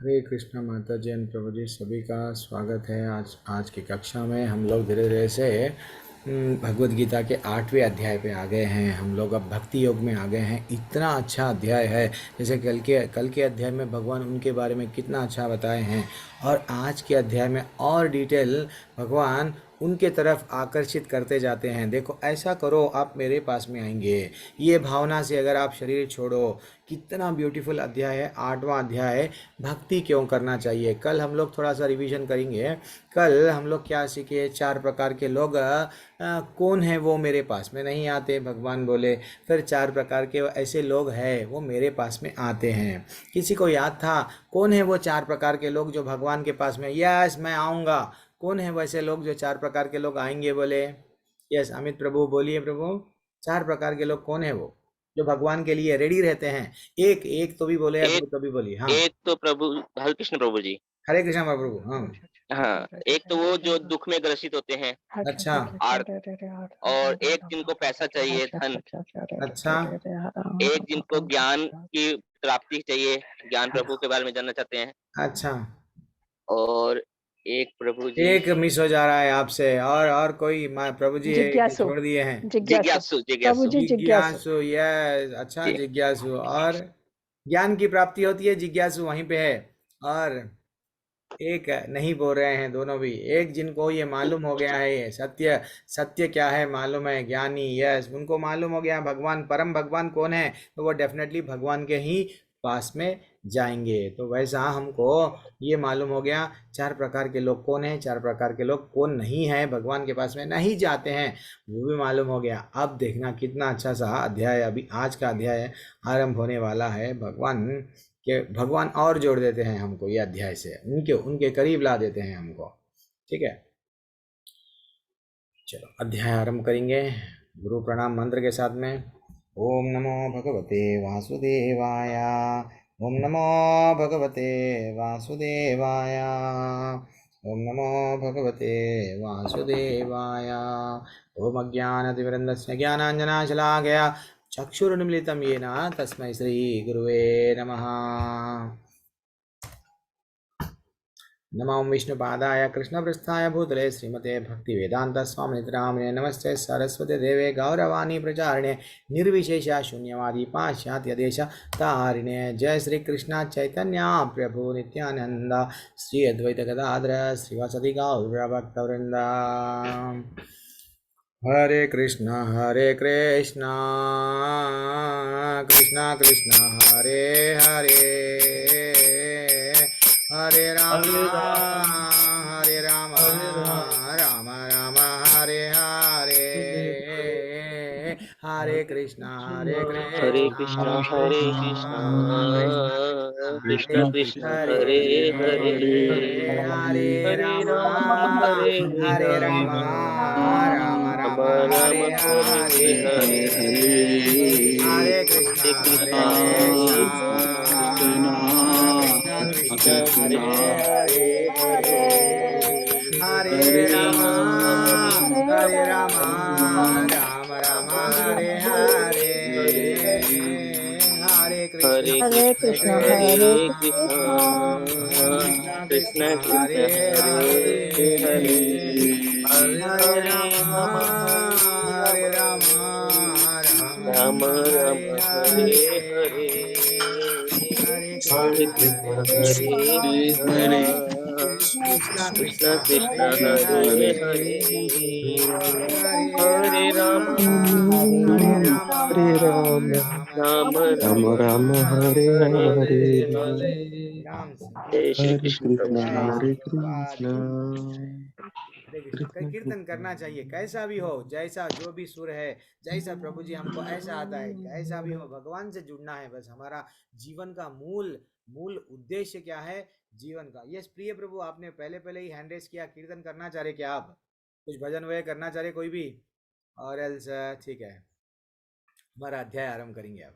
हरे कृष्णा माता जी एंड प्रभु जी, सभी का स्वागत है। आज की कक्षा में हम लोग धीरे धीरे से भगवत गीता के 8वें अध्याय पे आ गए हैं। हम लोग अब भक्ति योग में आ गए हैं। इतना अच्छा अध्याय है, जैसे कल के अध्याय में भगवान उनके बारे में कितना अच्छा बताए हैं, और आज के अध्याय में और डिटेल भगवान उनके तरफ आकर्षित करते जाते हैं। देखो, ऐसा करो आप मेरे पास में आएंगे, ये भावना से अगर आप शरीर छोड़ो। कितना ब्यूटीफुल अध्याय है 8वां अध्याय, भक्ति क्यों करना चाहिए। कल हम लोग थोड़ा सा रिवीजन करेंगे। कल हम लोग क्या सीखे, 4 प्रकार के लोग कौन है वो मेरे पास में नहीं आते, भगवान बोले। फिर 4 प्रकार के ऐसे लोग हैं वो मेरे पास में आते हैं। किसी को याद था कौन है वो 4 प्रकार के लोग जो भगवान के पास में, यस मैं आऊँगा। कौन है वैसे लोग जो 4 प्रकार के लोग आएंगे, बोले। यस अमित प्रभु बोलिए प्रभु, 4 प्रकार के लोग कौन है वो जो भगवान के लिए रेडी रहते हैं। एक एक तो भी बोले या एक दो तो भी बोलिए। हाँ, एक तो प्रभु हरे कृष्ण प्रभु जी। हरे कृष्णा प्रभु। हाँ, हाँ, एक तो वो जो दुख में ग्रसित होते हैं अच्छा आर और एक जिनको पैसा चाहिए, धन। अच्छा एक जिनको ज्ञान की प्राप्ति चाहिए, ज्ञान प्रभु के बारे में जानना चाहते हैं। अच्छा, और एक प्रभु जी एक मिस हो जा रहा है आपसे, और कोई प्रभु जी है कि जिज्ञासु। छोड़ दिए हैं। जिज्ञासु जिज्ञासु प्रभु जिज्ञासु जी जिज्ञासु। जिज्ञासु, यस, अच्छा जी। जिज्ञासु। और ज्ञान की प्राप्ति होती है, जिज्ञासु वहीं पे है। और एक नहीं बोल रहे हैं दोनों भी, एक जिनको ये मालूम हो गया है, ये सत्य सत्य क्या है मालूम है, ज्ञानी, यस उनको मालूम हो गया भगवान, परम भगवान कौन है, तो वो डेफिनेटली भगवान के ही पास में जाएंगे। तो वैसा हमको ये मालूम हो गया 4 प्रकार के लोग कौन है, 4 प्रकार के लोग कौन नहीं है, भगवान के पास में नहीं जाते हैं, वो भी मालूम हो गया। अब देखना कितना अच्छा सा अध्याय, अभी आज का अध्याय आरंभ होने वाला है। भगवान और जोड़ देते हैं हमको ये अध्याय से, उनके उनके करीब ला देते हैं हमको। ठीक है, चलो अध्याय आरंभ करेंगे गुरु प्रणाम मंत्र के साथ में। ओम नमो भगवते वासुदेवाय। ओम नमो भगवते वासुदेवाय। ओम नमो भगवते वासुदेवाय। ओम अज्ञानतिमिरन्दस्य ज्ञानाञ्जनाशलाकया चक्षुरुन्मीलितं येन तस्मै श्रीगुरुवे नमः। नमो विष्णुपादाय कृष्णपृष्ठाय भूतले श्रीमते भक्तिवेदान्तस्वामिनित्रामणे नमस्ते सरस्वती देवे गौरवाणी प्रचारिणे निर्विशेषा शून्यवादी पाश्चात्यदेश तारिणे। जय श्री कृष्ण चैतन्य प्रभु नित्यानंद श्री अद्वैत गदाधर श्रीवासदि गौरभक्तवृंद। हरे कृष्णा कृष्णा कृष्णा हरे हरे, हरे राम हरे राम राम राम हरे हरे, हरे कृष्णा हरे कृष्णा हरे कृष्णा कृष्ण कृष्ण हरे हरे हरे, हरे हरे राम राम हरे हरे राम राम राम राम राम राम हरे हरे हरे, हरे, हरे हरे कृष्णा कृष्णा कृष्णा कृष्ण कृष्णा कृष्ण हरे हरे हरे, हरे, हरे हरे राम राम राम राम हरे हरे, हरे, हरे कृष्णा हरे हरे कृष्ण कृष्णा हरे हरे कृष्ण कृष्णा कृष्णा कृष्णा कृष्ण हरे कृष्ण हरे हरे, हरे, हरे हरे राम हरे राम राम राम राम राम हरे हरे हरे, हरे, हरे हरे कृष्णा कृष्ण हरे हरे कृष्ण कृष्णा कृष्ण कृष्णा कृष्ण हरे हरे हरे, हरे, हरे हरे राम राम हरे राम हरे राम राम राम राम राम राम हरे हरे हरे हरे। राम जय श्री हरे कृष्ण प्रभु कृष्णा जी। जय हरे श्री प्रभुपाद कृष्णा की जय। हरे कृष्ण, कई कृष्ण कीर्तन कृष्णा करना चाहिए, कैसा भी हो, जैसा जो भी सुर है, जैसा प्रभु जी हमको ऐसा आता है, कैसा भी हो, भगवान से जुड़ना है बस। हमारा जीवन का मूल मूल उद्देश्य क्या है जीवन का। यस प्रिय प्रभु, आपने पहले पहले ही हैंड रेस किया, कीर्तन करना चाह रहे क्या आप, कुछ भजन वगैरह करना चाह रहे कोई भी, और एल्स ठीक है, हमारा अध्याय आरंभ करेंगे अब।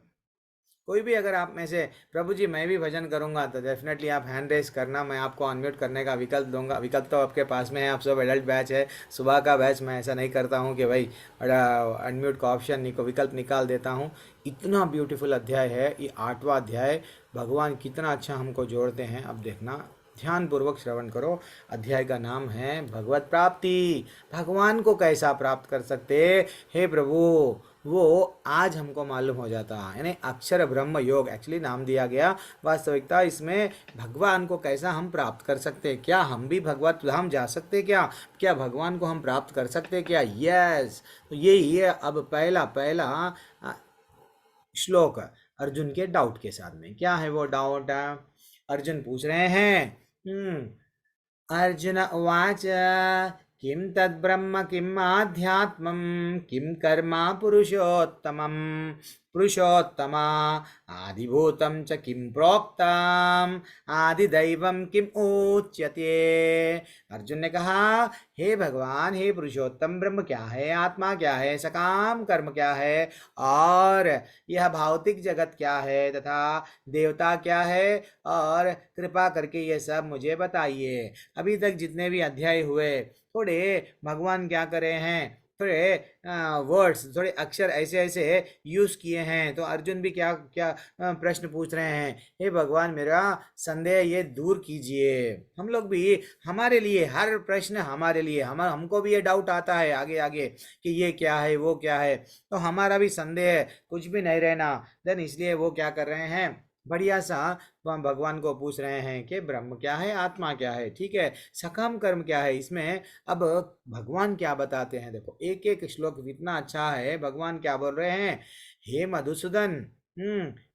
कोई भी अगर आप में से प्रभु जी मैं भी भजन करूंगा तो डेफिनेटली आप हैंड रेस करना, मैं आपको अनम्यूट करने का विकल्प दूंगा। विकल्प तो आपके पास में है, आप सब एडल्ट बैच है, सुबह का बैच, मैं ऐसा नहीं करता हूँ कि भाई अनम्यूट का ऑप्शन विकल्प निकाल देता हूँ। इतना ब्यूटीफुल अध्याय है ये 8वां अध्याय। भगवान कितना अच्छा हमको जोड़ते हैं। अब देखना, ध्यान पूर्वक श्रवण करो। अध्याय का नाम है भगवत प्राप्ति। भगवान को कैसा प्राप्त कर सकते, हे प्रभु, वो आज हमको मालूम हो जाता है। यानी अक्षर ब्रह्म योग एक्चुअली नाम दिया गया। वास्तविकता इसमें भगवान को कैसा हम प्राप्त कर सकते हैं, क्या हम भी भगवत धाम जा सकते, क्या क्या भगवान को हम प्राप्त कर सकते क्या? यस। तो यही है अब पहला पहला अ, श्लोक अर्जुन के डाउट के साथ में। क्या है वो डाउट? अर्जुन पूछ रहे हैं, अर्जुन उवाच किं तद्ब्रह्म किम् आध्यात्मं किं कर्म पुरुषोत्तमं पुरुषोत्तमा आदिभूतं च किं प्रोक्तम् आदिदैवं किम् उच्यते। अर्जुन ने कहा, हे भगवान, हे पुरुषोत्तम, ब्रह्म क्या है, आत्मा क्या है, सकाम कर्म क्या है, और यह भौतिक जगत क्या है, तथा देवता क्या है, और कृपा करके ये सब मुझे बताइए। अभी तक जितने भी अध्याय हुए, थोड़े भगवान क्या करे हैं, थोड़े वर्ड्स, थोड़े अक्षर ऐसे ऐसे यूज किए हैं। तो अर्जुन भी क्या क्या प्रश्न पूछ रहे हैं, हे भगवान मेरा संदेह ये दूर कीजिए। हम लोग भी, हमारे लिए हर प्रश्न हमारे लिए, हमको भी ये डाउट आता है आगे आगे कि ये क्या है वो क्या है, तो हमारा भी संदेह कुछ भी नहीं रहना। देन इसलिए वो क्या कर रहे हैं, बढ़िया सा वह भगवान को पूछ रहे हैं कि ब्रह्म क्या है, आत्मा क्या है, ठीक है, सकाम कर्म क्या है। इसमें अब भगवान क्या बताते हैं, देखो एक एक श्लोक इतना अच्छा है। भगवान क्या बोल रहे हैं, हे मधुसूदन,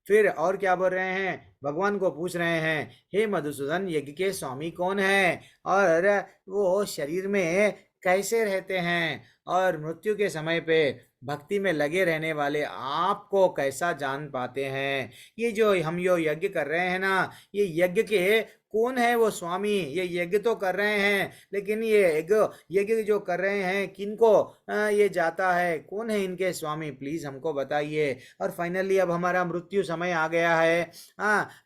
फिर और क्या बोल रहे हैं, भगवान को पूछ रहे हैं, हे मधुसूदन, यज्ञ के स्वामी कौन है, और वो शरीर में कैसे रहते हैं, और मृत्यु के समय पे भक्ति में लगे रहने वाले आपको कैसा जान पाते हैं। ये जो हम यो यज्ञ कर रहे हैं ना, ये यज्ञ के कौन है वो स्वामी। ये यज्ञ तो कर रहे हैं, लेकिन ये यज्ञ जो कर रहे हैं किनको ये जाता है, कौन है इनके स्वामी, प्लीज हमको बताइए। और फाइनली अब हमारा मृत्यु समय आ गया है।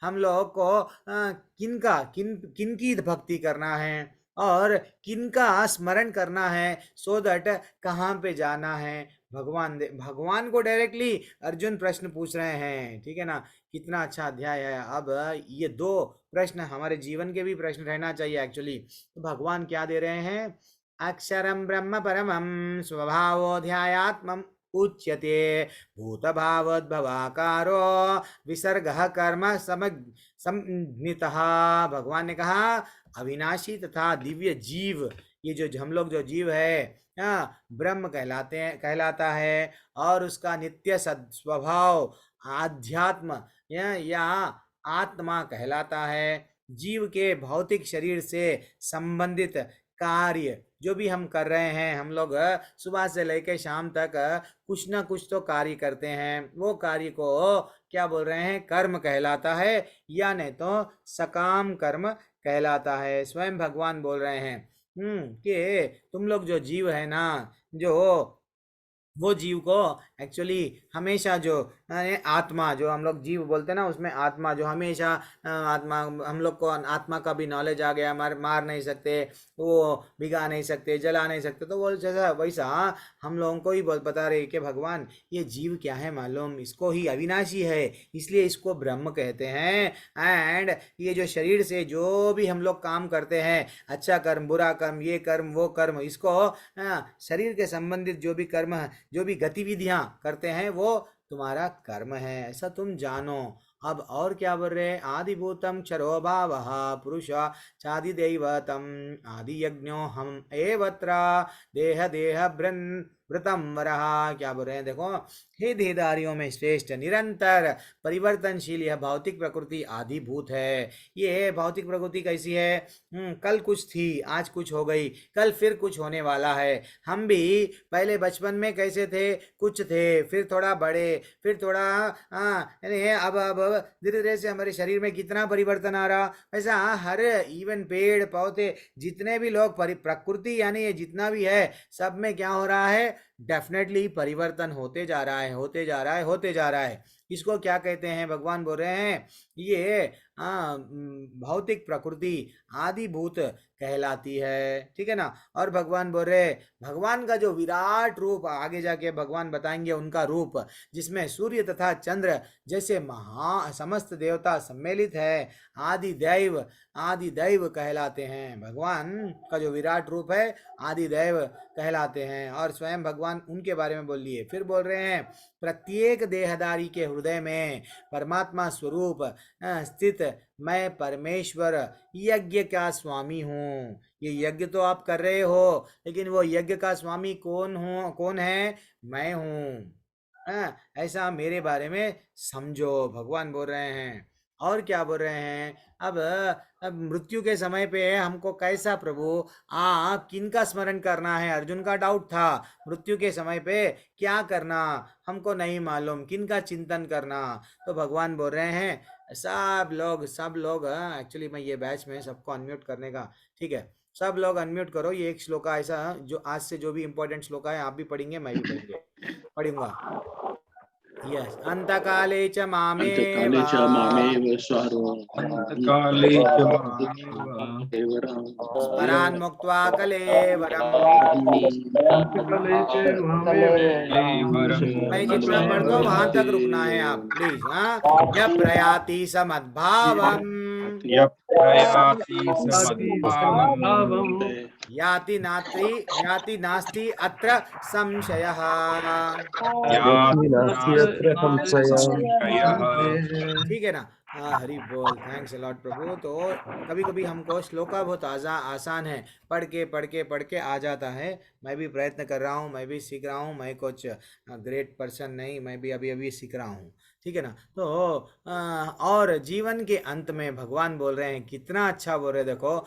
हम लोग को किनका किन की भक्ति करना है, और किनका स्मरण करना है, सो दैट कहाँ पे जाना है। भगवान को डायरेक्टली अर्जुन प्रश्न पूछ रहे हैं, ठीक है ना। कितना अच्छा अध्याय है। अब ये दो प्रश्न हमारे जीवन के भी प्रश्न रहना चाहिए एक्चुअली। तो भगवान क्या दे रहे हैं, अक्षरम ब्रह्म परमं स्वभावोऽध्यायात्मम् उच्यते भूतभावोद्भवाकारो विसर्गः कर्म संज्ञितः। भगवान ने कहा, अविनाशी तथा दिव्य जीव, ये जो हम लोग जो जीव है, ब्रह्म कहलाता है, और उसका नित्य स्वभाव आध्यात्म या आत्मा कहलाता है। जीव के भौतिक शरीर से संबंधित कार्य जो भी हम कर रहे हैं, हम लोग सुबह से लेकर शाम तक कुछ ना कुछ तो कार्य करते हैं, वो कार्य को क्या बोल रहे हैं, कर्म कहलाता है, या नहीं तो सकाम कर्म कहलाता है। स्वयं भगवान बोल रहे हैं कि तुम लोग जो जीव है ना, जो वो जीव को एक्चुअली हमेशा जो आत्मा, जो हम लोग जीव बोलते हैं ना, उसमें आत्मा जो हमेशा आत्मा, हम लोग को आत्मा का भी नॉलेज आ गया, मार नहीं सकते, वो भिगा नहीं सकते, जला नहीं सकते, तो वो जैसा वैसा हम लोगों को ही बता रहे कि भगवान ये जीव क्या है मालूम, इसको ही अविनाशी है, इसलिए इसको ब्रह्म कहते हैं। एंड ये जो शरीर से जो भी हम लोग काम करते हैं, अच्छा कर्म बुरा कर्म, ये कर्म वो कर्म, इसको शरीर के संबंधित जो भी कर्म, जो भी गतिविधियां करते हैं, वो तुम्हारा कर्म है, ऐसा तुम जानो। अब और क्या बोल रहे हैं, आदिभूतम क्षरो भावः पुरुष चादि दैवतम आदि यज्ञो हम एवत्र देह देह वृतम वरः। क्या बोल रहे हैं, देखो, हे देहधारियों में श्रेष्ठ, निरंतर परिवर्तनशील यह भौतिक प्रकृति आदिभूत है। ये भौतिक प्रकृति कैसी है, कल कुछ थी, आज कुछ हो गई, कल फिर कुछ होने वाला है। हम भी पहले बचपन में कैसे थे, कुछ थे, फिर थोड़ा बड़े, फिर थोड़ा यानी अब धीरे धीरे से हमारे शरीर में कितना परिवर्तन आ रहा। ऐसा हर इवन पेड़ पौधे जितने भी लोग प्रकृति यानी ये जितना भी है, सब में क्या हो रहा है, डेफिनेटली परिवर्तन होते जा रहा है, होते जा रहा है, होते जा रहा है। इसको क्या कहते हैं? भगवान बोल रहे हैं ये भौतिक प्रकृति आदिभूत कहलाती है, ठीक है ना। और भगवान बोल रहे भगवान का जो विराट रूप, आगे जाके भगवान बताएंगे उनका रूप, जिसमें सूर्य तथा चंद्र जैसे महा समस्त देवता सम्मिलित है, आदि दैव, आदि दैव कहलाते हैं। भगवान का जो विराट रूप है आदि दैव कहलाते हैं। और स्वयं भगवान उनके बारे में बोल लिए। फिर बोल रहे हैं प्रत्येक देहधारी के हृदय में परमात्मा स्वरूप स्थित मैं परमेश्वर यज्ञ का स्वामी हूँ। ये यज्ञ तो आप कर रहे हो, लेकिन वो यज्ञ का स्वामी कौन है? मैं हूँ। ऐसा मेरे बारे में समझो, भगवान बोल रहे हैं। और क्या बोल रहे हैं? अब मृत्यु के समय पे हमको कैसा प्रभु, आप किनका स्मरण करना है? अर्जुन का डाउट था, मृत्यु के समय पे क्या करना हमको नहीं मालूम, किनका चिंतन करना। तो भगवान बोल रहे हैं सब लोग एक्चुअली मैं ये बैच में सबको अनम्यूट करने का, ठीक है, सब लोग अनम्यूट करो। ये एक श्लोका ऐसा जो आज से जो भी इंपॉर्टेंट श्लोका है आप भी पढ़ेंगे, मैं भी पढ़ूंगा। यस, अंतकाले च मामेव अंतकाले च मामेव स्वरो अंतकाले च मामेव स्मरान् मुक्त्वा कलेवरम्। अंतकाले च मामेव कलेवरम्। मैं जितना पढ़ता हूँ वहां तक रुकना है आप प्लीज। हाँ, जब प्रयाति समद्भावम् यः प्रयाति समद्भावम् याति नास्ति अत्र संशयः। याति नास्ति अत्र संशयः। ठीक है ना। हरि बोल, थैंक्स अ लॉट प्रभु। तो कभी कभी हमको श्लोका बहुत आसान है, पढ़ के आ जाता है। मैं भी प्रयत्न कर रहा हूँ, मैं भी सीख रहा हूँ, मैं कुछ ग्रेट पर्सन नहीं, मैं भी अभी अभी सीख रहा हूँ, ठीक है ना। तो और जीवन के अंत में भगवान बोल रहे हैं, कितना अच्छा बोल रहे हैं देखो,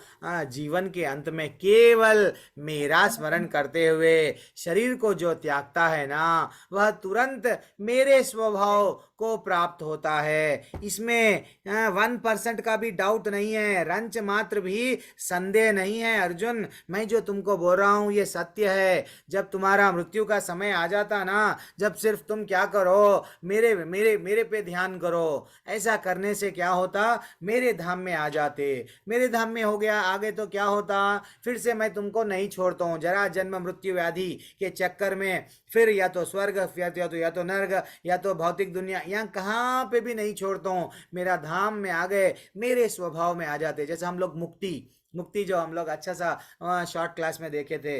जीवन के अंत में केवल मेरा स्मरण करते हुए शरीर को जो त्यागता है ना, वह तुरंत मेरे स्वभाव को प्राप्त होता है। इसमें 1% का भी डाउट नहीं है, रंच मात्र भी संदेह नहीं है। अर्जुन, मैं जो तुमको बोल रहा हूँ ये सत्य है। जब तुम्हारा मृत्यु का समय आ जाता ना, जब सिर्फ तुम क्या करो, मेरे मेरे मेरे पे ध्यान करो। ऐसा करने से क्या होता, मेरे धाम में आ जाते। मेरे धाम में हो गया आगे तो क्या होता, फिर से मैं तुमको नहीं छोड़ता हूँ जरा जन्म मृत्यु व्याधि के चक्कर में। फिर या तो स्वर्ग, या तो नर्क, या तो भौतिक दुनिया, यहाँ कहाँ पे भी नहीं छोड़ता हूँ। मेरा धाम में आ गए, मेरे स्वभाव में आ जाते। जैसे हम लोग मुक्ति जो हम लोग अच्छा सा शॉर्ट क्लास में देखे थे,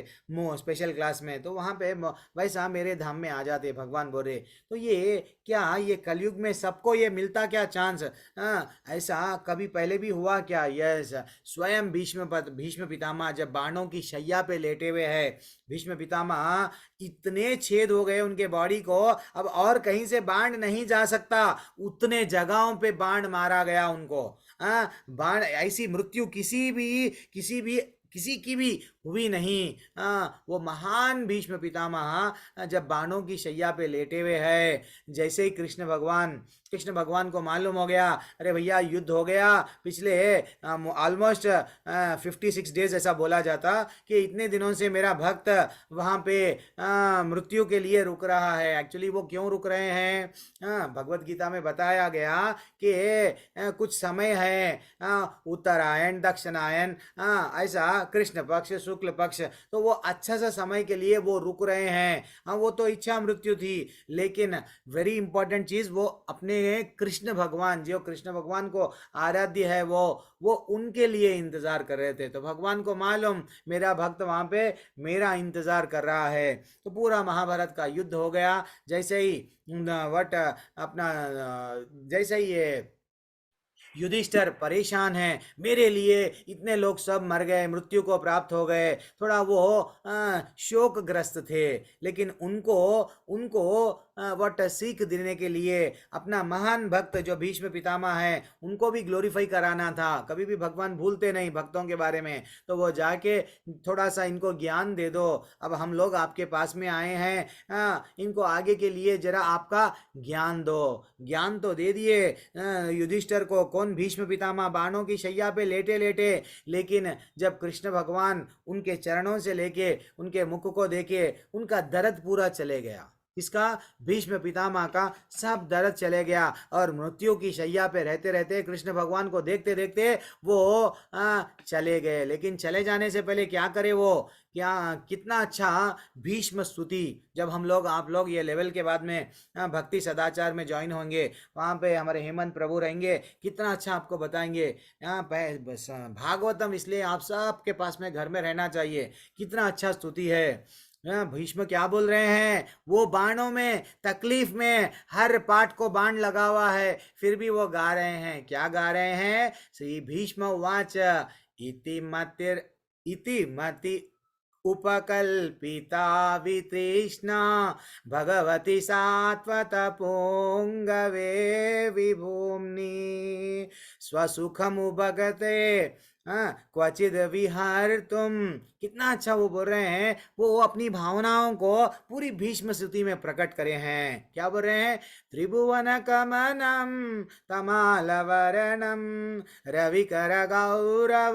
स्पेशल क्लास में, तो वहाँ पे वैसा मेरे धाम में आ जाते भगवान बोले। तो ये क्या, ये कलयुग में सबको ये मिलता क्या चांस? ऐसा कभी पहले भी हुआ क्या? यस, स्वयं भीष्म पितामह जब बाणों की शैया पे लेटे हुए है, भीष्म पितामह इतने छेद हो गए उनके बॉडी को, अब और कहीं से बाण नहीं जा सकता, उतने जगहों पे बाण मारा गया उनको। बाण, ऐसी मृत्यु किसी की भी हुई नहीं। वो महान भीष्म पितामह जब बाणों की शैया पे लेटे हुए है, जैसे ही कृष्ण भगवान को मालूम हो गया, अरे भैया युद्ध हो गया, पिछले ऑलमोस्ट 56 डेज ऐसा बोला जाता कि इतने दिनों से मेरा भक्त वहाँ पे मृत्यु के लिए रुक रहा है। एक्चुअली वो क्यों रुक रहे हैं, भगवत गीता में बताया गया कि कुछ समय है, उत्तरायण दक्षिणायन, ऐसा कृष्ण पक्ष शुक्ल पक्ष, तो वो अच्छा सा समय के लिए वो रुक रहे हैं। वो तो इच्छा मृत्यु थी, लेकिन वेरी इंपॉर्टेंट चीज, वो अपने कृष्ण भगवान, जो कृष्ण भगवान को आराध्य है, वो उनके लिए इंतजार कर रहे थे। तो भगवान को मालूम मेरा भक्त वहां पे मेरा इंतजार कर रहा है। तो पूरा महाभारत का युद्ध हो गया। जैसे ही जैसे ही ये युधिष्ठिर परेशान है, मेरे लिए इतने लोग सब मर गए, मृत्यु को प्राप्त हो गए, थोड़ा वो शोकग्रस्त थे। लेकिन उनको वट सीख देने के लिए अपना महान भक्त जो भीष्म पितामह है, उनको भी ग्लोरीफाई कराना था। कभी भी भगवान भूलते नहीं भक्तों के बारे में। तो वो जाके थोड़ा सा इनको ज्ञान दे दो, अब हम लोग आपके पास में आए हैं, इनको आगे के लिए जरा आपका ज्ञान दो। ज्ञान तो दे दिए युधिष्ठिर को, कौन, भीष्म पितामह बाणों की शैया पे लेटे लेटे, लेकिन जब कृष्ण भगवान उनके चरणों से लेके उनके मुख को देखे, उनका दर्द पूरा चले गया। इसका भीष्म पितामह का सब दर्द चले गया और मृत्यु की शैया पे रहते रहते कृष्ण भगवान को देखते देखते वो चले गए। लेकिन चले जाने से पहले क्या करे वो, क्या कितना अच्छा भीष्म स्तुति, जब हम लोग आप लोग ये लेवल के बाद में भक्ति सदाचार में ज्वाइन होंगे, वहाँ पे हमारे हेमंत प्रभु रहेंगे, कितना अच्छा आपको बताएंगे। भागवतम इसलिए आप सबके पास में घर में रहना चाहिए, कितना अच्छा स्तुति है। भीष्म क्या बोल रहे हैं, वो बाणों में तकलीफ में हर पाठ को बाण लगा हुआ है, फिर भी वो गा रहे हैं। क्या गा रहे हैं, श्री भीष्म उवाच इति मति उपकल्पिता वितृष्णा भगवती सात्वत पुंगवे विभूम्नि स्वसुखमुपगते क्वचिद विहार तुम। कितना अच्छा वो बोल रहे हैं, वो अपनी भावनाओं को पूरी भीष्म स्तुति में प्रकट करे हैं। क्या बोल रहे हैं, त्रिभुवन कमनम तमालवरणम रविकर गौरवराम्बरम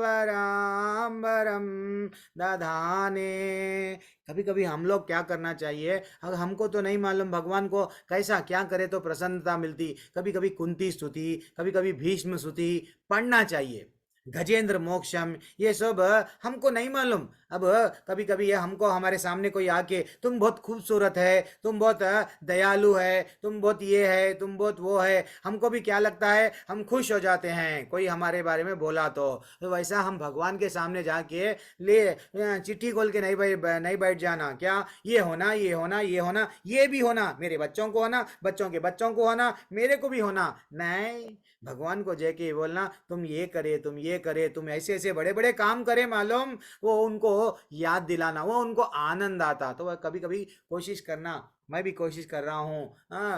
दधाने। कभी कभी हम लोग क्या करना चाहिए, अगर हमको तो नहीं मालूम भगवान को कैसा क्या करे तो प्रसन्नता मिलती, कभी कभी कुंती स्तुति, कभी कभी भीष्म स्तुति पढ़ना चाहिए। गजेंद्र मोक्षम, ये सब हमको नहीं मालूम। अब कभी कभी ये हमको हमारे सामने कोई आके तुम बहुत खूबसूरत है, तुम बहुत दयालु है, तुम बहुत ये है, तुम बहुत वो है, हमको भी क्या लगता है, हम खुश हो जाते हैं कोई हमारे बारे में बोला तो वैसा हम भगवान के सामने जाके ले चिट्ठी खोल के नहीं बैठ जाना। क्या ये होना, ये होना, ये होना, ये भी होना, मेरे बच्चों को होना, बच्चों के बच्चों को होना, मेरे को भी होना। नहीं, भगवान को जय के बोलना, तुम ये करे, तुम ये करे, तुम ऐसे ऐसे बड़े बड़े काम करे, मालूम, वो उनको याद दिलाना, वो उनको आनंद आता। तो वह कभी कभी कोशिश करना, मैं भी कोशिश कर रहा हूँ।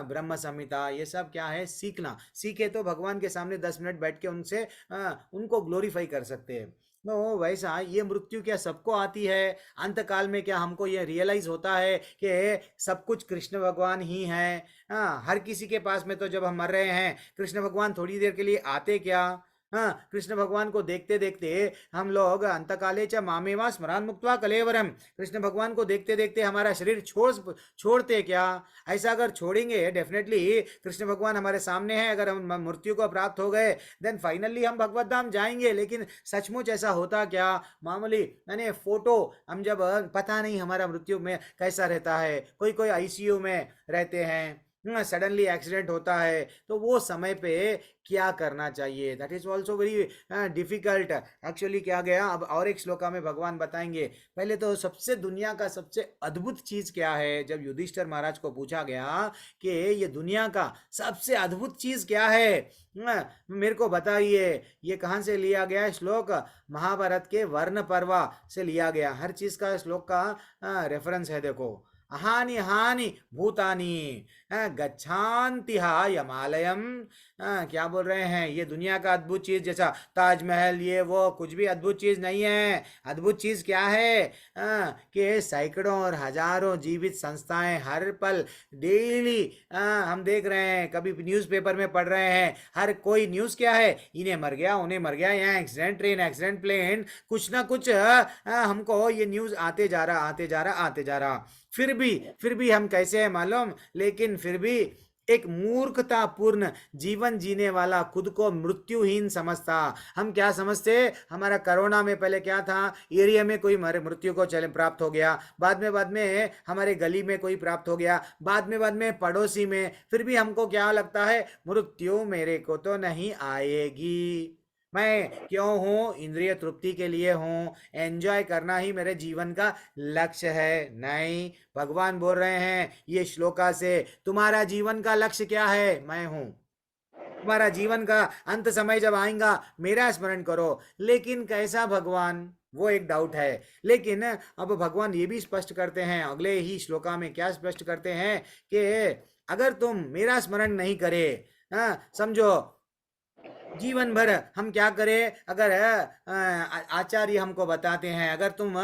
ब्रह्म संहिता ये सब क्या है, सीखना, सीखे तो भगवान के सामने 10 मिनट बैठ के उनसे उनको ग्लोरीफाई कर सकते हैं। तो वैसा ये मृत्यु क्या सबको आती है, अंत काल में क्या हमको ये रियलाइज होता है कि सब कुछ कृष्ण भगवान ही है। हर किसी के पास में तो जब हम मर रहे हैं, कृष्ण भगवान थोड़ी देर के लिए आते क्या, कृष्ण भगवान को देखते देखते हम लोग अंतकाले च मामेवा स्मरान मुक्त्वा कलेवरम, कृष्ण भगवान को देखते देखते हमारा शरीर छोड़ते क्या। ऐसा अगर छोड़ेंगे, डेफिनेटली कृष्ण भगवान हमारे सामने है, अगर हम मृत्यु को प्राप्त हो गए देन फाइनली हम भगवत धाम जाएंगे। लेकिन सचमुच ऐसा होता क्या, मामूली यानी फोटो, हम जब पता नहीं हमारा मृत्यु में कैसा रहता है, कोई कोई आईसीयू में रहते हैं, सडनली एक्सीडेंट होता है, तो वो समय पे क्या करना चाहिए, that is also very difficult. Actually क्या गया, अब और एक श्लोका में भगवान बताएंगे। पहले तो सबसे दुनिया का सबसे अद्भुत चीज क्या है, जब युधिष्ठिर महाराज को पूछा गया कि ये दुनिया का सबसे अद्भुत चीज क्या है, मेरे को बताइए, ये कहाँ से लिया गया है श्लोक, महाभारत के वर्ण पर्व से लिया गया। हर चीज का श्लोक का रेफरेंस है। देखो, हानि हानि भूतानि गच्छान्ति यमालयम। क्या बोल रहे हैं, ये दुनिया का अद्भुत चीज जैसा ताजमहल ये वो कुछ भी अद्भुत चीज नहीं है। अद्भुत चीज क्या है, कि सैकड़ों और हजारों जीवित संस्थाएं हर पल डेली हम देख रहे हैं, कभी न्यूज़पेपर में पढ़ रहे हैं, हर कोई न्यूज़ क्या है, इन्हें मर गया, उन्हें मर गया, यहाँ एक्सीडेंट ट्रेन, एक्सीडेंट प्लेन, कुछ ना कुछ हमको ये न्यूज़ आते जा रहा, आते जा रहा, आते जा रहा। फिर भी हम कैसे हैं मालूम, लेकिन फिर भी एक मूर्खतापूर्ण जीवन जीने वाला खुद को मृत्युहीन समझता। हम क्या समझते, हमारा कोरोना में पहले क्या था, एरिया में कोई मृत्यु को चले प्राप्त हो गया, बाद में हमारे गली में कोई प्राप्त हो गया, बाद में पड़ोसी में, फिर भी हमको क्या लगता है, मृत्यु मेरे को तो नहीं आएगी। मैं क्यों हूँ, इंद्रिय तृप्ति के लिए हूँ, एंजॉय करना ही मेरे जीवन का लक्ष्य है। नहीं, भगवान बोल रहे हैं ये श्लोका से, तुम्हारा जीवन का लक्ष्य क्या है, मैं हूँ। तुम्हारा जीवन का अंत समय जब आएगा मेरा स्मरण करो। लेकिन कैसा भगवान, वो एक डाउट है। लेकिन अब भगवान ये भी स्पष्ट करते हैं, अगले ही श्लोका में क्या स्पष्ट करते हैं कि अगर तुम मेरा स्मरण नहीं करे, समझो जीवन भर हम क्या करें, अगर आचार्य हमको बताते हैं, अगर तुम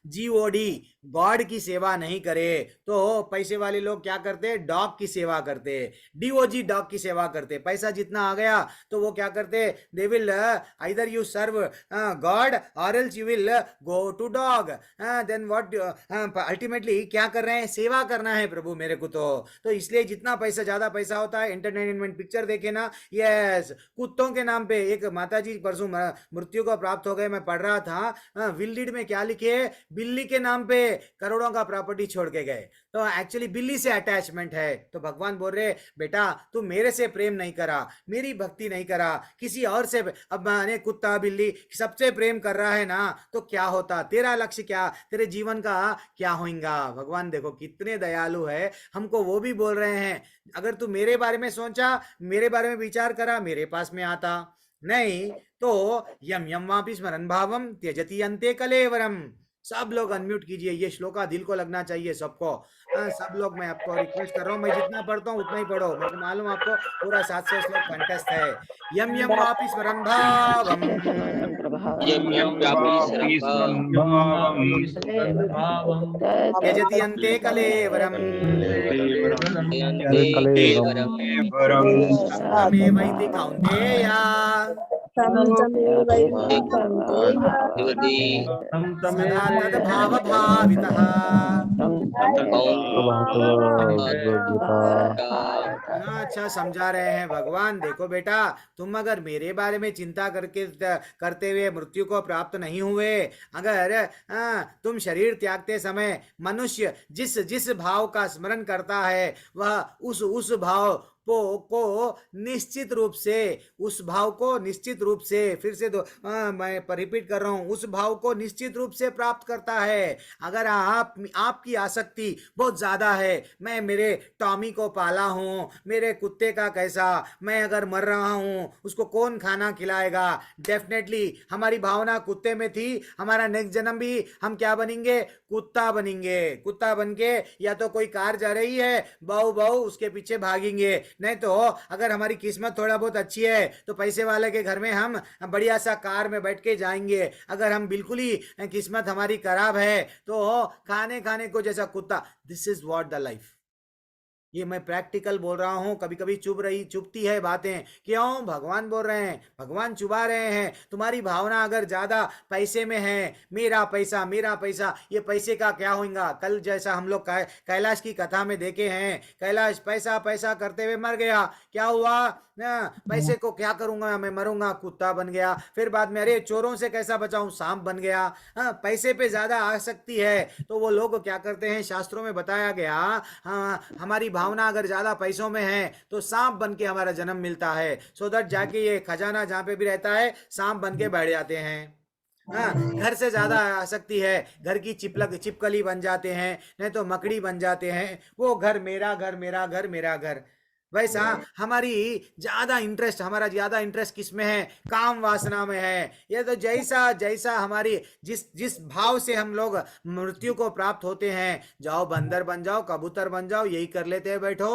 जीओडी गॉड की सेवा नहीं करे तो पैसे वाले लोग क्या करते हैं, डॉग की सेवा करते, डीओजी डॉग की सेवा करते। पैसा जितना आ गया तो वो क्या करते, they will either you serve God or else you will go to dog. Then what, ultimately क्या कर रहे हैं, सेवा करना है प्रभु मेरे को। तो इसलिए जितना पैसा, ज्यादा पैसा होता है, एंटरटेनमेंट पिक्चर देखे ना, यस, कुत्तों के नाम पे। एक माता जी परसों मृत्यु को प्राप्त हो गए, मैं पढ़ रहा था, विल्लीड में क्या लिखे, बिल्ली के नाम पे करोड़ों का प्रॉपर्टी छोड़ के गए। तो एक्चुअली बिल्ली से अटैचमेंट है। तो भगवान बोल रहे, बेटा तू मेरे से प्रेम नहीं करा, मेरी भक्ति नहीं करा, किसी और से, अब माने कुत्ता बिल्ली सबसे प्रेम कर रहा है ना, तो क्या होता, तेरा लक्ष्य क्या, तेरे जीवन का क्या होगा। भगवान देखो कितने दयालु है, हमको वो भी बोल रहे हैं, अगर तू मेरे बारे में सोचा, मेरे बारे में विचार करा, मेरे पास में आता, नहीं तो यम यम वापि स्मरण भावम त्यजति अंते कलेवरम। सब लोग अनम्यूट कीजिए, ये श्लोका दिल को लगना चाहिए सबको। सब लोग, मैं आपको रिक्वेस्ट कर रहा हूँ, मैं जितना पढ़ता हूँ उतना ही पढ़ो, मुझे मालूम आपको पूरा 700 श्लोक कंटेस्ट है। यम यम वापि स्मरण भावम यम यम व्यापी भावम त्यजति अंते कलेवरम तमेवैति कौन्तेया सदा तद्भाव भावितः। अच्छा समझा रहे हैं भगवान, देखो बेटा, तुम अगर मेरे बारे में चिंता करके करते हुए मृत्यु को प्राप्त नहीं हुए, अगर तुम शरीर त्यागते समय मनुष्य जिस जिस भाव का स्मरण करता है, वह उस भाव को निश्चित रूप से, उस भाव को निश्चित रूप से, फिर से मैं रिपीट कर रहा हूं, उस भाव को निश्चित रूप से प्राप्त करता है। अगर आपकी आसक्ति बहुत ज्यादा है, मैं मेरे टॉमी को पाला हूं, मेरे कुत्ते का कैसा, मैं अगर मर रहा हूं उसको कौन खाना खिलाएगा, डेफिनेटली हमारी भावना कुत्ते में थी, हमारा नेक्स्ट जन्म भी हम क्या बनेंगे, कुत्ता बनेंगे। कुत्ता बन के या तो कोई कार जा रही है, बाऊ बाऊ उसके पीछे भागेंगे, नहीं तो अगर हमारी किस्मत थोड़ा बहुत अच्छी है तो पैसे वाले के घर में हम बढ़िया सा कार में बैठ के जाएंगे। अगर हम बिल्कुल ही किस्मत हमारी खराब है तो खाने खाने को जैसा कुत्ता। This is what the life. ये मैं प्रैक्टिकल बोल रहा हूँ, कभी कभी चुभती है बातें, क्यों, भगवान बोल रहे हैं, भगवान चुभा रहे हैं। तुम्हारी भावना अगर ज्यादा पैसे में है, मेरा पैसा मेरा पैसा, ये पैसे का क्या होगा। कल जैसा हम लोग कैलाश की कथा में देखे हैं, कैलाश पैसा पैसा करते हुए मर गया, क्या हुआ, पैसे को क्या करूंगा, मैं मरूंगा, कुत्ता बन गया। फिर बाद में अरे चोरों से कैसा बचाऊं, सांप बन गया। पैसे पे ज्यादा आसक्ति है तो वो लोग क्या करते हैं, शास्त्रों में बताया गया, हमारी भावना अगर ज्यादा पैसों में है तो सांप बन के हमारा जन्म मिलता है, सो दैट जाके ये खजाना जहां पे भी रहता है सांप बन के बैठ जाते हैं। घर से ज्यादा आसक्ति है, घर की चिपकली बन जाते हैं, नहीं तो मकड़ी बन जाते हैं, वो घर मेरा घर मेरा घर मेरा घर। वैसा हमारा ज्यादा इंटरेस्ट किस में है, काम वासना में है। ये तो जैसा जैसा हमारी जिस जिस भाव से हम लोग मृत्यु को प्राप्त होते हैं, जाओ बंदर बन जाओ, कबूतर बन जाओ, यही कर लेते हैं, बैठो।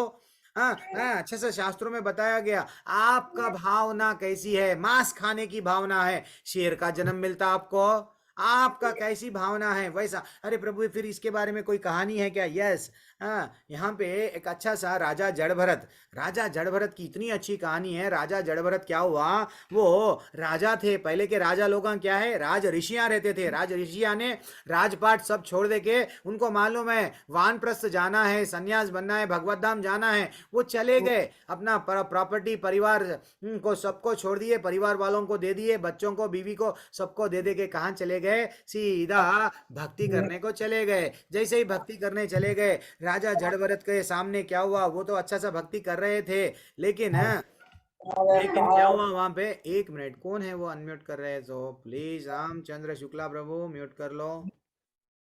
अच्छे से शास्त्रों में बताया गया आपका भावना कैसी है। मांस खाने की भावना है, शेर का जन्म मिलता आपको। आपका कैसी भावना है वैसा। अरे प्रभु फिर इसके बारे में कोई कहानी है क्या? यस, यहाँ पे एक अच्छा सा राजा जड़भरत की इतनी अच्छी कहानी है। राजा जड़भरत क्या हुआ, वो राजा थे, पहले के राजा लोग क्या है, राज ऋषियां रहते थे। राज ऋषियां ने राजपाट सब छोड़ दे के, उनको मालूम है वानप्रस्थ जाना है, सन्यास बनना है, भगवत धाम जाना है, वो चले गए। अपना प्रॉपर्टी परिवार को सबको छोड़ दिए, परिवार वालों को दे दिए, बच्चों को बीवी को सबको दे दे के कहाँ चले गए, सीधा भक्ति करने को चले गए। जैसे ही भक्ति करने चले गए, राजा जड़भरत के सामने क्या हुआ, वो तो अच्छा सा भक्ति कर रहे थे, लेकिन क्या हुआ वहां पे, एक मिनट, कौन है वो अनम्यूट कर रहे हैं, तो please Ramchandra Shukla Prabhu mute कर लो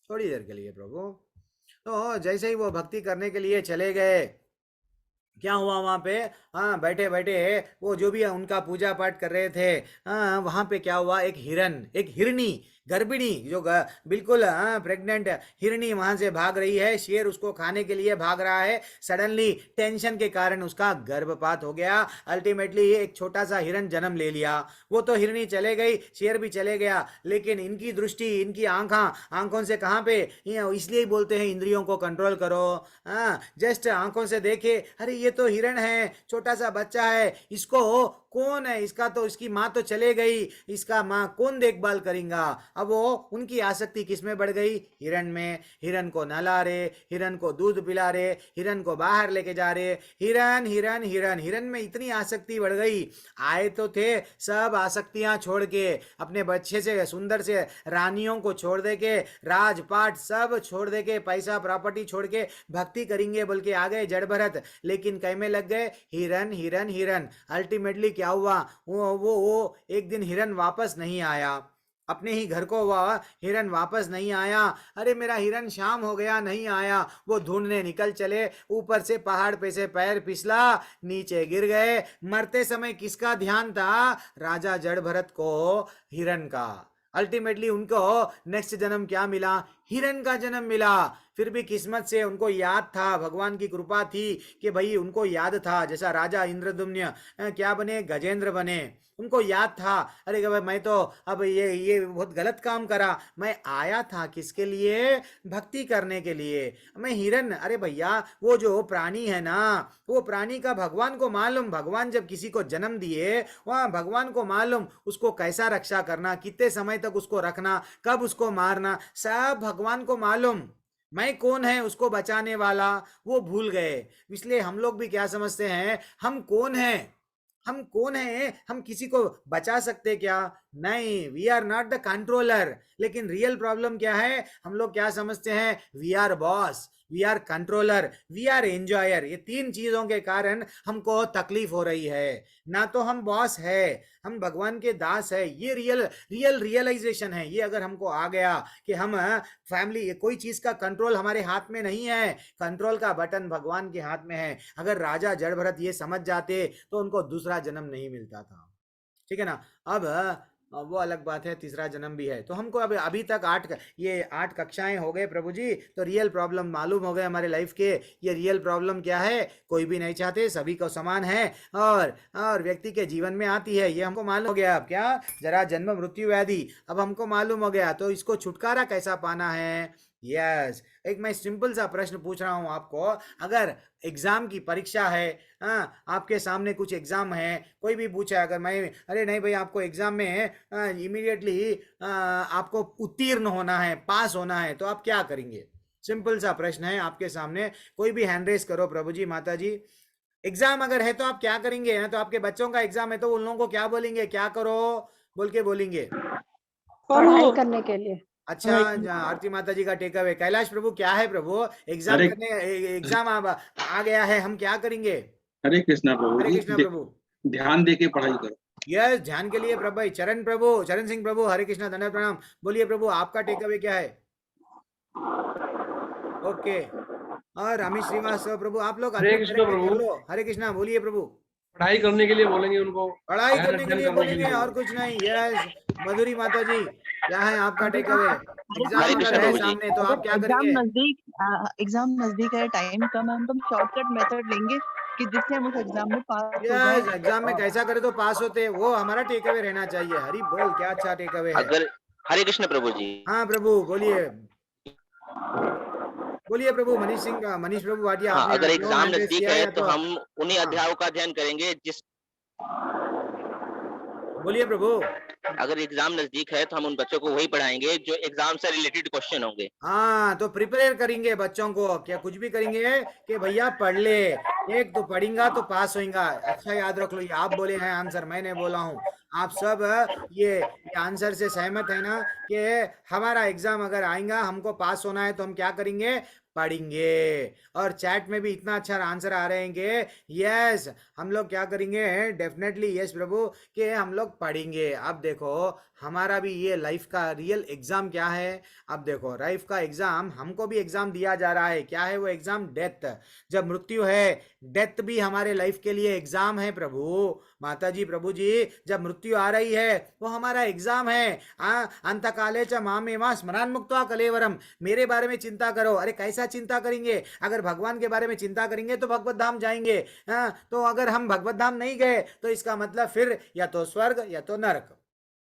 थोड़ी देर के लिए प्रभु। तो जैसे ही वो भक्ति करने के लिए चले गए, क्या हुआ वहां पे, बैठे बैठे वो जो भी उनका पूजा पाठ कर रहे थे, वहां पे क्या हुआ, एक हिरनी गर्भिणी जो बिल्कुल प्रेग्नेंट हिरणी वहां से भाग रही है, शेर उसको खाने के लिए भाग रहा है, सडनली टेंशन के कारण उसका गर्भपात हो गया, अल्टीमेटली एक छोटा सा हिरन जन्म ले लिया। वो तो हिरणी चले गई, शेर भी चले गया, लेकिन इनकी दृष्टि, इनकी आंखों से कहाँ पे, इसलिए ही बोलते हैं इंद्रियों को कंट्रोल करो। जस्ट आंखों से देखे, अरे ये तो हिरन है, छोटा सा बच्चा है, इसको कौन है, इसका तो, इसकी माँ तो चले गई, इसका माँ कौन देखभाल करेगा। अब वो उनकी आसक्ति किस में बढ़ गई, हिरन में। हिरन को नहला रहे, हिरन को दूध पिला रहे, हिरन को बाहर लेके जा रहे, हिरन हिरन हिरन हिरन में इतनी आसक्ति बढ़ गई। आए तो थे सब आसक्तियां छोड़ के, अपने बच्चे से सुंदर से रानियों को छोड़ दे के, राजपाट सब छोड़ दे के, पैसा प्रॉपर्टी छोड़ के भक्ति करेंगे बोल के आ गए जड़ भरत, लेकिन कई में लग गए, हिरन हिरन हिरन। अल्टीमेटली क्या हुआ, वो एक दिन हिरन वापस नहीं आया, अपने ही घर को वह हिरन वापस नहीं आया। अरे मेरा हिरन शाम हो गया, नहीं आया। वो ढूंढने निकल चले, ऊपर से पहाड़ पे से पैर फिसला, नीचे गिर गए। मरते समय किसका ध्यान था, राजा जड़ भरत को हिरन का। अल्टीमेटली उनको नेक्स्ट जन्म क्या मिला, हिरन का जन्म मिला। फिर भी किस्मत से उनको याद था, भगवान की कृपा थी कि भाई उनको याद था, जैसा राजा इंद्रदुम्न क्या बने, गजेंद्र बने। उनको याद था, अरे भाई मैं तो अब ये बहुत गलत काम करा, मैं आया था किसके लिए, भक्ति करने के लिए। मैं हिरन, अरे भैया वो जो प्राणी है ना, वो प्राणी का भगवान को मालूम, भगवान जब किसी को जन्म दिए वहाँ भगवान को मालूम उसको कैसा रक्षा करना, कितने समय तक उसको रखना, कब उसको मारना, सब भगवान को मालूम। मैं कौन है उसको बचाने वाला, वो भूल गए। इसलिए हम लोग भी क्या समझते हैं, हम कौन हैं, हम कौन है, हम किसी को बचा सकते क्या, नहीं, we are not the controller. लेकिन रियल प्रॉब्लम क्या है, हम लोग क्या समझते हैं, we are boss, we are controller, we are enjoyer. ये तीन चीजों के कारण हमको तकलीफ हो रही है। ना तो हम बॉस है, हम भगवान के दास है। ये रियलाइजेशन है। ये अगर हमको आ गया कि हम फैमिली, कोई चीज का कंट्रोल हमारे हाथ में नहीं है, कंट्रोल का बटन भगवान के हाथ में है। अगर राजा जड़ भरत ये समझ जाते तो उनको दूसरा जन्म नहीं मिलता था, ठीक है ना। अब वो अलग बात है, तीसरा जन्म भी है। तो हमको अब अभी तक ये 8 कक्षाएं हो गए प्रभु जी, तो रियल प्रॉब्लम मालूम हो गए हमारे लाइफ के। ये रियल प्रॉब्लम क्या है, कोई भी नहीं चाहते, सभी को समान है, और व्यक्ति के जीवन में आती है, ये हमको मालूम हो गया। अब क्या, जरा जन्म मृत्यु व्याधि अब हमको मालूम हो गया, तो इसको छुटकारा कैसा पाना है। यस, एक मैं सिंपल सा प्रश्न पूछ रहा हूं आपको। अगर एग्जाम की परीक्षा है, आपके सामने कुछ एग्जाम है, कोई भी पूछा, अगर मैं, अरे नहीं भाई आपको एग्जाम में इमीडिएटली आपको उत्तीर्ण होना है, पास होना है, तो आप क्या करेंगे। सिंपल सा प्रश्न है आपके सामने, कोई भी हैंड रेस करो प्रभु जी, माता जी। एग्जाम अगर है तो आप क्या करेंगे, तो आपके बच्चों का एग्जाम है तो उन लोगों को क्या बोलेंगे, क्या करो बोल के बोलेंगे, पढ़ाई करने के लिए। अच्छा। आरती माता जी का टेक अवे। कैलाश प्रभु क्या है प्रभु, एग्जाम हरे करने, एग्जाम आ गया है, हम क्या करेंगे। हरे कृष्णा प्रभु हरे जी, कृष्णा प्रभु। ध्यान दे के पढ़ाई करो। यस, ध्यान के लिए प्रभु। चरण सिंह प्रभु, हरे कृष्णा, धन्यवाद, प्रणाम। बोलिए प्रभु, आपका टेक अवे क्या है। ओके, और रमेश श्रीवास्तव प्रभु, आप लोग हरे कृष्णा प्रभु। लो। हरे कृष्णा, बोलिए प्रभु। पढ़ाई करने के लिए बोलेंगे उनको, पढ़ाई ध्यान करने के लिए करने के बोलेंगे, लिए। और कुछ नहीं। यस, मधुरी माता जी क्या है आपका टेक अवे। एग्जाम हरे अगर कृष्णा है प्रभु जी। सामने तो आप क्या एग्जाम करेंगे। नजदीक है, टाइम कम है, तो हम शॉर्टकट मेथड लेंगे कि जिससे हम उस एग्जाम में पास हो यस, जाए। एग्जाम में कैसा करे तो पास होते हैं, वो हमारा टेक अवे रहना चाहिए। हरी बोल, क्या अच्छा टेक अवे है। अगर हरे कृष्ण प्रभु जी, हाँ प्रभु, बोलिए बोलिए प्रभु। मनीष प्रभु भाटिया, हाँ, आपने अगर क्यों एग्जाम हैंड रेस नजदीक किया है या तो हम उन्हीं हाँ, अध्यायों का अध्ययन करेंगे जिस बोलिए प्रभु। अगर एग्जाम नजदीक है तो हम उन बच्चों को वही पढ़ाएंगे जो एग्जाम से रिलेटेड क्वेश्चन होंगे। हाँ, तो प्रिपेयर करेंगे बच्चों को, क्या कुछ भी करेंगे कि भैया पढ़ ले, एक तो पढ़ेगा तो पास होएगा। अच्छा याद रख लो, ये आप बोले हैं आंसर, मैंने बोला हूँ। आप सब ये आंसर से सहमत है ना कि हमारा एग्जाम अगर आएगा, हमको पास होना है तो हम क्या करेंगे, पढ़ेंगे। और चैट में भी इतना अच्छा आंसर आ रहे हैं कि यस, हम लोग क्या करेंगे, डेफिनेटली यस प्रभु, कि हम लोग पढ़ेंगे। अब देखो, हमारा भी ये लाइफ का रियल एग्जाम क्या है। अब देखो, लाइफ का एग्जाम, हमको भी एग्जाम दिया जा रहा है, क्या है वो एग्जाम, डेथ। जब मृत्यु है, डेथ भी हमारे लाइफ के लिए एग्जाम है प्रभु। माता जी, प्रभु जी, जब मृत्यु आ रही है वो हमारा एग्जाम है। अंत काले च मामेवा स्मरान मुक्त्वा कलेवरम, मेरे बारे में चिंता करो। अरे कैसा चिंता करेंगे? अगर भगवान के बारे में चिंता करेंगे तो भगवत धाम जाएंगे। तो अगर हम भगवत धाम नहीं गए तो इसका मतलब फिर या तो स्वर्ग या तो नरक,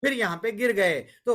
फिर यहाँ पे गिर गए। तो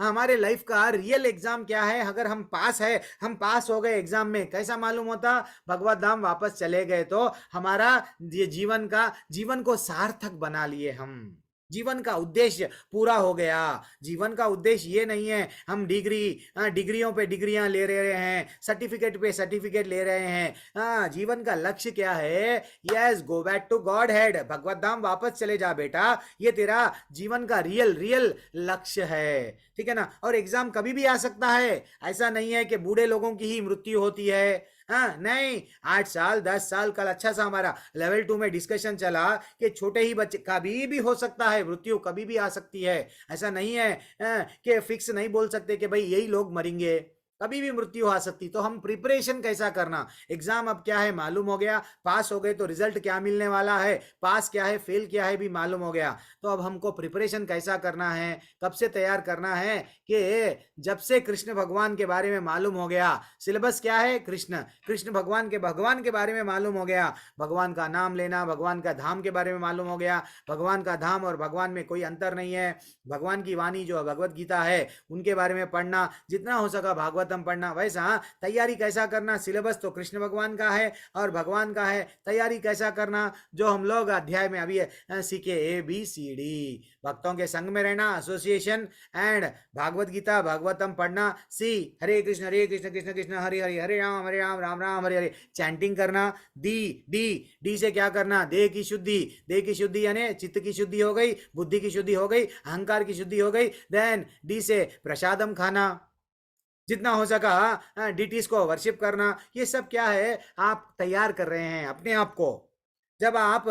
हमारे लाइफ का रियल एग्जाम क्या है? अगर हम पास है, हम पास हो गए एग्जाम में, कैसा मालूम होता? भगवत धाम वापस चले गए तो हमारा ये जीवन को सार्थक बना लिए हम। जीवन का उद्देश्य पूरा हो गया। जीवन का उद्देश्य ये नहीं है हम डिग्रियों पे डिग्रियां ले रहे हैं, सर्टिफिकेट पे सर्टिफिकेट ले रहे हैं। जीवन का लक्ष्य क्या है? Yes, go back to Godhead, भगवत धाम वापस चले जा बेटा। ये तेरा जीवन का रियल लक्ष्य है, ठीक है ना? और एग्जाम कभी भी आ सकता है। ऐसा नहीं है कि बूढ़े लोगों की ही मृत्यु होती है। हाँ नहीं, 8 साल 10 साल, कल अच्छा सा हमारा लेवल 2 में डिस्कशन चला कि छोटे ही बच्चे कभी भी हो सकता है, मृत्यु कभी भी आ सकती है। ऐसा नहीं है कि फिक्स नहीं बोल सकते कि भाई यही लोग मरेंगे, कभी भी मृत्यु आ सकती। तो हम प्रिपरेशन कैसा करना? एग्जाम अब क्या है मालूम हो गया, पास हो गए तो रिजल्ट क्या मिलने वाला है, पास क्या है फेल क्या है भी मालूम हो गया। तो अब हमको प्रिपरेशन कैसा करना है, कब से तैयार करना है? कि जब से कृष्ण भगवान के बारे में मालूम हो गया, सिलेबस क्या है? कृष्ण भगवान के बारे में मालूम हो गया, भगवान का नाम लेना, भगवान का धाम के बारे में मालूम हो गया। भगवान का धाम और भगवान में कोई अंतर नहीं है। भगवान की वाणी जो भगवत गीता है उनके बारे में पढ़ना, जितना हो सका भागवतम पढ़ना। वैसा तैयारी कैसा करना? सिलेबस तो कृष्ण भगवान का है और भगवान का है, तैयारी कैसा करना? जो हम लोग अध्याय में अभी सीखे, ABCD, भक्तों के संग में रहना, एसोसिएशन एंड भागवत गीता भागवतम पढ़ना। सी, हरे कृष्ण कृष्ण कृष्ण हरे हरे, हरे राम राम राम हरे हरे, चैंटिंग करना। डी से क्या करना? देह की शुद्धि यानी चित्त की शुद्धि हो गई, बुद्धि की शुद्धि हो गई, अहंकार की शुद्धि हो गई। देन डी से प्रसादम खाना, जितना हो सका डिटीज को वर्शिप करना। ये सब क्या है? आप तैयार कर रहे हैं अपने आप को। जब आप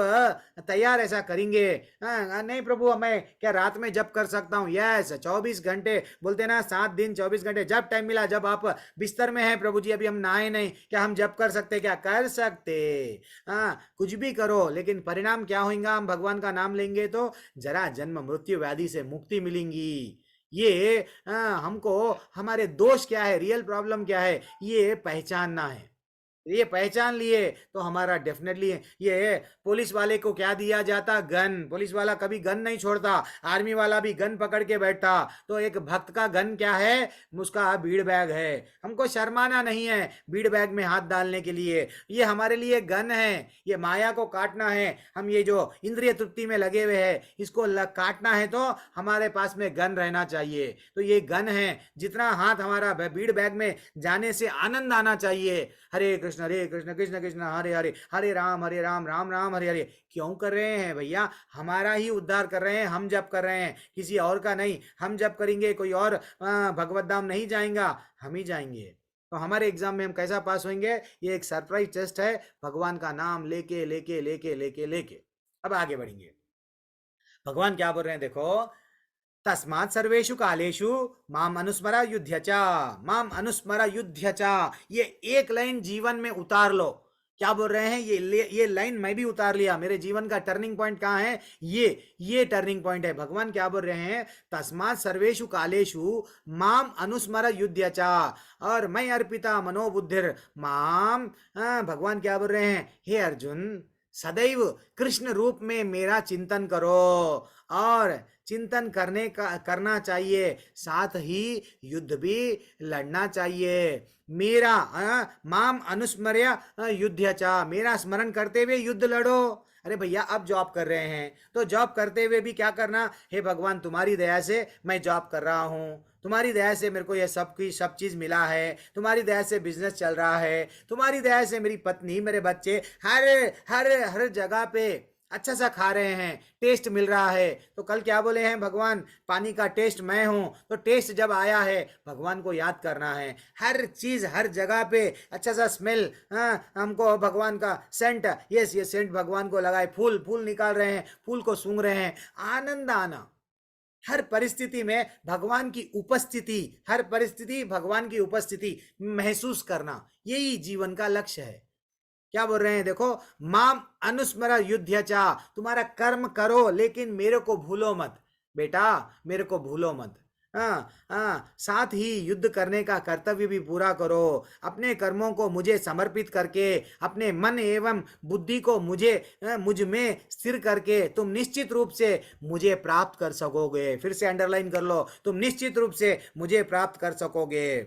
तैयार ऐसा करेंगे, नहीं प्रभु मैं क्या रात में जब कर सकता हूँ? यस, 24 घंटे बोलते ना, 7 दिन 24 घंटे, जब टाइम मिला, जब आप बिस्तर में हैं, प्रभु जी अभी हम नहाए नहीं, क्या हम जब कर सकते? क्या कर सकते? कुछ भी करो, लेकिन परिणाम क्या होगा? हम भगवान का नाम लेंगे तो जरा जन्म मृत्यु व्याधि से मुक्ति मिलेंगी। ये हमको हमारे दोष क्या है, रियल प्रॉब्लम क्या है, ये पहचानना है। ये पहचान लिए तो हमारा डेफिनेटली। ये पुलिस वाले को क्या दिया जाता? गन। पुलिस वाला कभी गन नहीं छोड़ता, आर्मी वाला भी गन पकड़ के बैठता। तो एक भक्त का गन क्या है? उसका बीड़ बैग है। हमको शर्माना नहीं है बीड़ बैग में हाथ डालने के लिए। ये हमारे लिए गन है, ये माया को काटना है। हम ये जो इंद्रिय तृप्ति में लगे हुए हैं, इसको काटना है तो हमारे पास में गन रहना चाहिए। तो ये गन है, जितना हाथ हमारा बीड़ बैग में जाने से आनंद आना चाहिए। हरे कृष्ण कृष्ण कृष्ण हरे हरे, हरे राम राम राम हरे हरे। क्यों कर रहे हैं भैया? हमारा ही उद्धार कर रहे हैं, हम जब कर रहे हैं, किसी और का नहीं। हम जब करेंगे कोई और भगवत धाम नहीं जाएगा, हम ही जाएंगे। तो हमारे एग्जाम में हम कैसा पास होंगे? ये एक सरप्राइज टेस्ट है, भगवान का नाम लेके लेके लेके लेके लेके अब आगे बढ़ेंगे। भगवान क्या बोल रहे हैं देखो, तस्मात् सर्वेषु कालेषु माम अनुस्मरा युध्य च, माम अनुस्मरा युध्य च। ये एक लाइन जीवन में उतार लो। क्या बोल रहे हैं? ये लाइन मैं भी उतार लिया। मेरे जीवन का टर्निंग पॉइंट कहाँ है? ये टर्निंग पॉइंट है। भगवान क्या बोल रहे हैं? तस्मात् सर्वेषु कालेषु माम अनुस्मर युध्य च, और मैं अर्पिता मनोबुद्धिर माम। भगवान क्या बोल रहे हैं? हे अर्जुन, सदैव कृष्ण रूप में मेरा चिंतन करो, और चिंतन करना चाहिए, साथ ही युद्ध भी लड़ना चाहिए। मेरा माम अनुस्मर्य युध्य च, मेरा स्मरण करते हुए युद्ध लड़ो। अरे भैया अब जॉब कर रहे हैं तो जॉब करते हुए भी क्या करना? हे भगवान तुम्हारी दया से मैं जॉब कर रहा हूँ, तुम्हारी दया से मेरे को ये सब चीज मिला है, तुम्हारी दया से बिजनेस चल रहा है, तुम्हारी दया से मेरी पत्नी मेरे बच्चे हर जगह पे अच्छा सा खा रहे हैं, टेस्ट मिल रहा है। तो कल क्या बोले हैं भगवान? पानी का टेस्ट मैं हूं। तो टेस्ट जब आया है, भगवान को याद करना है। हर चीज हर जगह पे अच्छा सा स्मेल, हमको भगवान का सेंट, ये सेंट भगवान को लगाए, फूल निकाल रहे हैं, फूल को सूंघ रहे हैं, आनंद आना। हर परिस्थिति में भगवान की उपस्थिति, हर परिस्थिति भगवान की उपस्थिति महसूस करना, यही जीवन का लक्ष्य है। क्या बोल रहे हैं देखो, माम अनुस्मर युध्यचा, तुम्हारा कर्म करो लेकिन मेरे को भूलो मत बेटा, मेरे को भूलो मत। हाँ हाँ, साथ ही युद्ध करने का कर्तव्य भी पूरा करो, अपने कर्मों को मुझे समर्पित करके, अपने मन एवं बुद्धि को मुझ में स्थिर करके तुम निश्चित रूप से मुझे प्राप्त कर सकोगे। फिर से अंडरलाइन कर लो, तुम निश्चित रूप से मुझे प्राप्त कर सकोगे।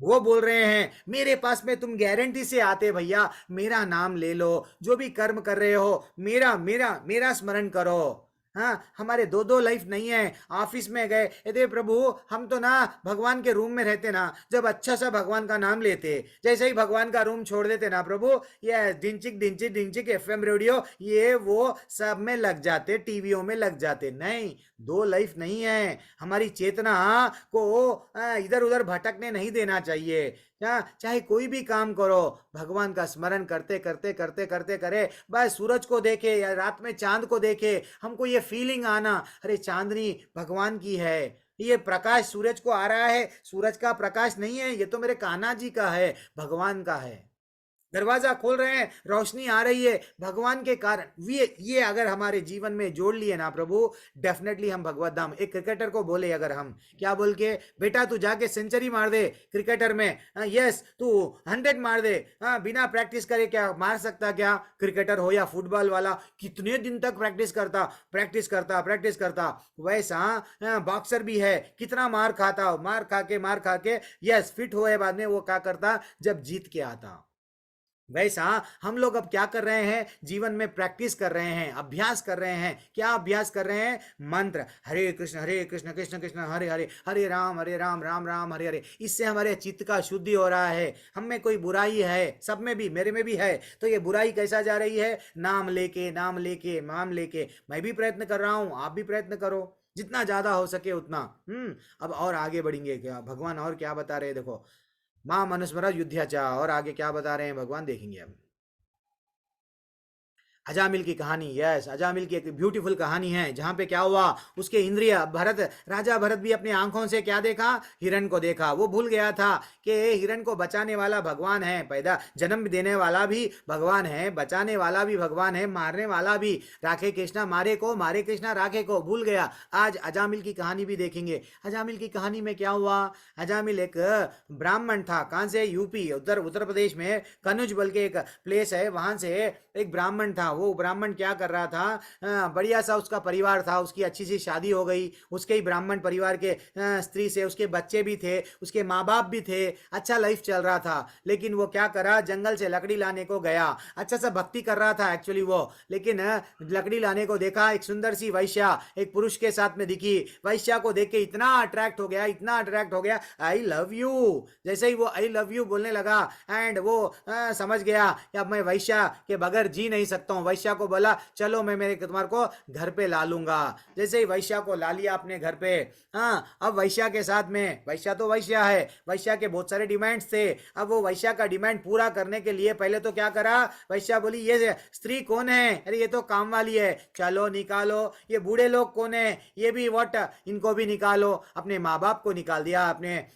वो बोल रहे हैं मेरे पास में तुम गारंटी से आते भैया, मेरा नाम ले लो, जो भी कर्म कर रहे हो मेरा मेरा मेरा स्मरण करो। हाँ, हमारे दो दो लाइफ नहीं है। ऑफिस में गए, अरे प्रभु हम तो ना भगवान के रूम में रहते ना, जब अच्छा सा भगवान का नाम लेते, जैसे ही भगवान का रूम छोड़ देते ना प्रभु, ये डिंचिक डिंचिक डिंचिक एफएम रेडियो ये वो सब में लग जाते, टीवियों में लग जाते। नहीं, दो लाइफ नहीं है। हमारी चेतना को इधर उधर भटकने नहीं देना चाहिए। चाहे कोई भी काम करो, भगवान का स्मरण करते करते करते करते करे, बस सूरज को देखे या रात में चांद को देखे, हमको ये फीलिंग आना, अरे चांदनी भगवान की है, ये प्रकाश सूरज को आ रहा है, सूरज का प्रकाश नहीं है, ये तो मेरे कान्हा जी का है, भगवान का है। दरवाजा खोल रहे हैं, रोशनी आ रही है, भगवान के कारण। ये अगर हमारे जीवन में जोड़ लिए ना प्रभु, डेफिनेटली हम भगवत धाम। एक क्रिकेटर को बोले अगर हम, क्या बोल के, बेटा तू जाके सेंचुरी मार दे क्रिकेटर में, यस तू 100 मार दे, बिना प्रैक्टिस करे क्या मार सकता क्या? क्रिकेटर हो या फुटबॉल वाला, कितने दिन तक प्रैक्टिस करता प्रैक्टिस करता प्रैक्टिस करता। वैसा बॉक्सर भी है, कितना मार खाता, मार खा के यस फिट हुए बाद में वो क्या करता, जब जीत के आता। वैसा हम लोग अब क्या कर रहे हैं, जीवन में प्रैक्टिस कर रहे हैं, अभ्यास कर रहे हैं। क्या अभ्यास कर रहे हैं? मंत्र हरे कृष्ण कृष्ण कृष्ण हरे हरे, हरे राम राम राम हरे हरे। इससे हमारे चित्त का शुद्धि हो रहा है। हम में कोई बुराई है, सब में भी, मेरे में भी है, तो ये बुराई कैसा जा रही है? नाम लेके नाम लेके नाम लेके। मैं भी प्रयत्न कर रहा हूं, आप भी प्रयत्न करो, जितना ज्यादा हो सके उतना। अब और आगे बढ़ेंगे, क्या भगवान और क्या बता रहे हैं देखो, मां मनुस्मरा युद्धाचा, और आगे क्या बता रहे हैं भगवान देखेंगे अब। अजामिल की कहानी, यस अजामिल की एक ब्यूटीफुल कहानी है, जहाँ पे क्या हुआ, उसके इंद्रिय राजा भरत भी अपने आंखों से क्या देखा? हिरण को देखा। वो भूल गया था कि हिरण को बचाने वाला भगवान है, पैदा जन्म देने वाला भी भगवान है, बचाने वाला भी भगवान है, मारने वाला भी। राखे कृष्णा मारे को, मारे कृष्णा राखे को, भूल गया। आज अजामिल की कहानी भी देखेंगे। अजामिल की कहानी में क्या हुआ? अजामिल एक ब्राह्मण था, कहाँ से? यूपी, उत्तर प्रदेश में कनुज बल के एक प्लेस है, वहां से एक ब्राह्मण था। वो ब्राह्मण क्या कर रहा था, बढ़िया सा उसका परिवार था, उसकी अच्छी सी शादी हो गई, उसके ही ब्राह्मण परिवार के स्त्री से उसके बच्चे भी थे, उसके माँ बाप भी थे, अच्छा लाइफ चल रहा था। लेकिन वो क्या करा, जंगल से लकड़ी लाने को गया। अच्छा सा भक्ति कर रहा था एक्चुअली वो, लेकिन लकड़ी लाने को देखा, एक सुंदर सी वैश्या एक पुरुष के साथ में दिखी। वैश्या को देख के इतना अट्रैक्ट हो गया, इतना अट्रैक्ट हो गया, आई लव यू। जैसे ही वो आई लव यू बोलने लगा, एंड वो समझ गया कि अब मैं वैश्या के बगैर जी नहीं सकता हूँ। वैश्या को बोला चलो मैं मेरे तुम्हारे को घर पे ला लूंगा। जैसे ही वैश्या को ला लिया अपने घर पे, अब वैश्या के साथ में, वैश्या तो वैश्या है, वैश्या के बहुत सारे डिमांड्स थे। अब वो वैश्या का डिमांड पूरा करने के लिए पहले तो क्या करा, वैश्या बोली ये स्त्री कौन है? अरे ये तो काम वाली है, चलो निकालो। ये बूढ़े लोग कौन है? ये भी वट, इनको भी निकालो। अपने माँ बाप को निकाल दिया, अपने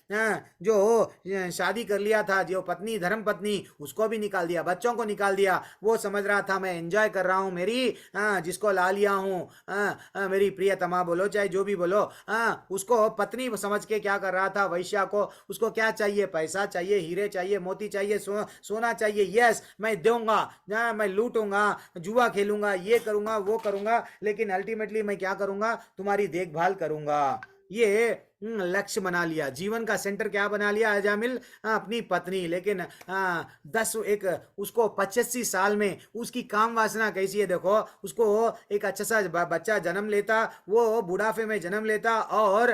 जो शादी कर लिया था, जो पत्नी धर्म पत्नी, उसको भी निकाल दिया, बच्चों को निकाल दिया। वो समझ रहा था मैं एंजॉय कर रहा हूँ, मेरी जिसको ला लिया हूँ, मेरी प्रियतमा बोलो चाहे जो भी बोलो, उसको पत्नी समझ के क्या कर रहा था वैश्या को। उसको क्या चाहिए? पैसा चाहिए, हीरे चाहिए, मोती चाहिए, सोना चाहिए। यस मैं दूंगा, मैं लूटूंगा, जुआ खेलूंगा, ये करूंगा वो करूंगा, लेकिन अल्टीमेटली मैं क्या करूंगा? तुम्हारी देखभाल करूंगा। ये लक्ष्य बना लिया, जीवन का सेंटर क्या बना लिया अजामिल? अपनी पत्नी। लेकिन 85 साल में उसकी काम वासना कैसी है देखो। उसको एक अच्छा सा बच्चा जन्म लेता, वो बुढ़ापे में जन्म लेता, और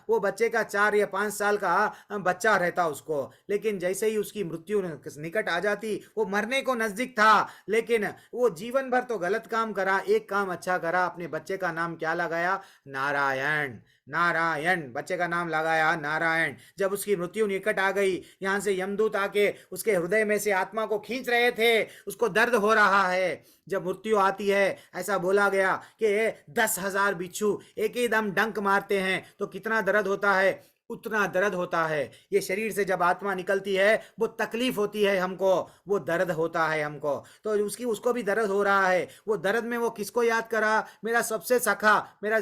वो बच्चे का 4 या 5 साल का बच्चा रहता उसको। लेकिन जैसे ही उसकी मृत्यु निकट आ जाती, वो मरने को नजदीक था, लेकिन वो जीवन भर तो गलत काम करा, एक काम अच्छा करा, अपने बच्चे का नाम क्या लगाया? नारायण। नारायण बच्चे का नाम लगाया, नारायण। जब उसकी मृत्यु निकट आ गई, यहां से यमदूत आके उसके हृदय में से आत्मा को खींच रहे थे, उसको दर्द हो रहा है। जब मृत्यु आती है, ऐसा बोला गया कि 10,000 बिच्छू एक ही दम डंक मारते हैं तो कितना दर्द होता है। उतना दर्द होता है। ये शरीर से जब आत्मा निकलती है वो तकलीफ होती है हमको, वो दर्द होता है हमको, तो उसको भी दर्द हो रहा है। वो दर्द में वो किसको याद करा? मेरा सबसे सखा, मेरा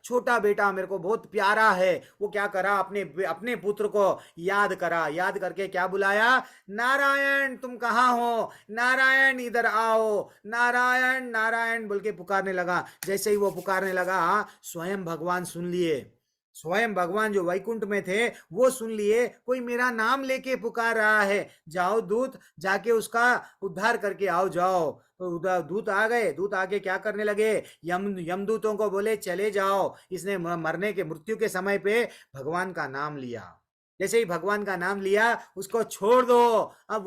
छोटा बेटा मेरे को बहुत प्यारा है, वो क्या करा? अपने अपने पुत्र को याद करा, याद करके क्या बुलाया? नारायण तुम कहाँ हो? नारायण इधर आओ, नारायण नारायण बोल के पुकारने लगा। जैसे ही वो पुकारने लगा स्वयं भगवान सुन लिए, स्वयं भगवान जो वैकुंठ में थे वो सुन लिए, कोई मेरा नाम लेके पुकार रहा है, जाओ दूत जाके उसका उद्धार करके आओ, जाओ। तो उधर दूत आ गए, दूत आके क्या करने लगे? यमदूतों को बोले चले जाओ, इसने मरने के मृत्यु के समय पे भगवान का नाम लिया। जैसे ही भगवान का नाम लिया उसको छोड़ दो। अब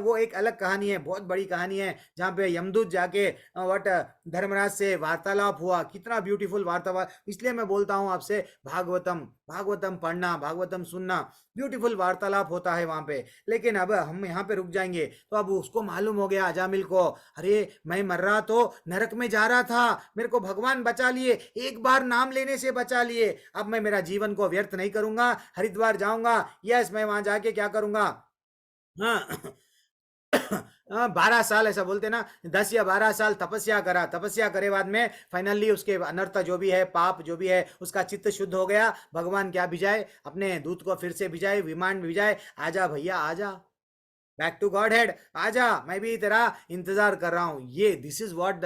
वो एक अलग कहानी है, बहुत बड़ी कहानी है, जहाँ पे यमदूत जाके वट धर्मराज से वार्तालाप हुआ। कितना ब्यूटीफुल वार्तालाप, इसलिए मैं बोलता हूँ आपसे भागवतम भागवतम पढ़ना, भागवतम सुनना, ब्यूटीफुल वार्तालाप होता है वहाँ पे। लेकिन अब हम यहाँ पे रुक जाएंगे। तो अब उसको मालूम हो गया अजामिल को, अरे मैं मर रहा तो नरक में जा रहा था, मेरे को भगवान बचा लिए, एक बार नाम लेने से बचा लिए, अब मैं मेरा जीवन को व्यर्थ नहीं करूंगा, हरिद्वार जाऊंगा, यस मैं वहां जाके क्या करूंगा? हाँ 12 साल ऐसा बोलते ना, 10 या 12 साल तपस्या करा, तपस्या करे बाद में फाइनली उसके अनर्थ जो भी है, पाप जो भी है, उसका चित्त शुद्ध हो गया। भगवान क्या भिजाए? अपने दूत को फिर से भिजाए, विमान भिजाए, आजा भैया आजा, बैक टू गॉड हेड, आजा, मैं भी तेरा इंतजार कर रहा हूँ। ये दिस इज व्हाट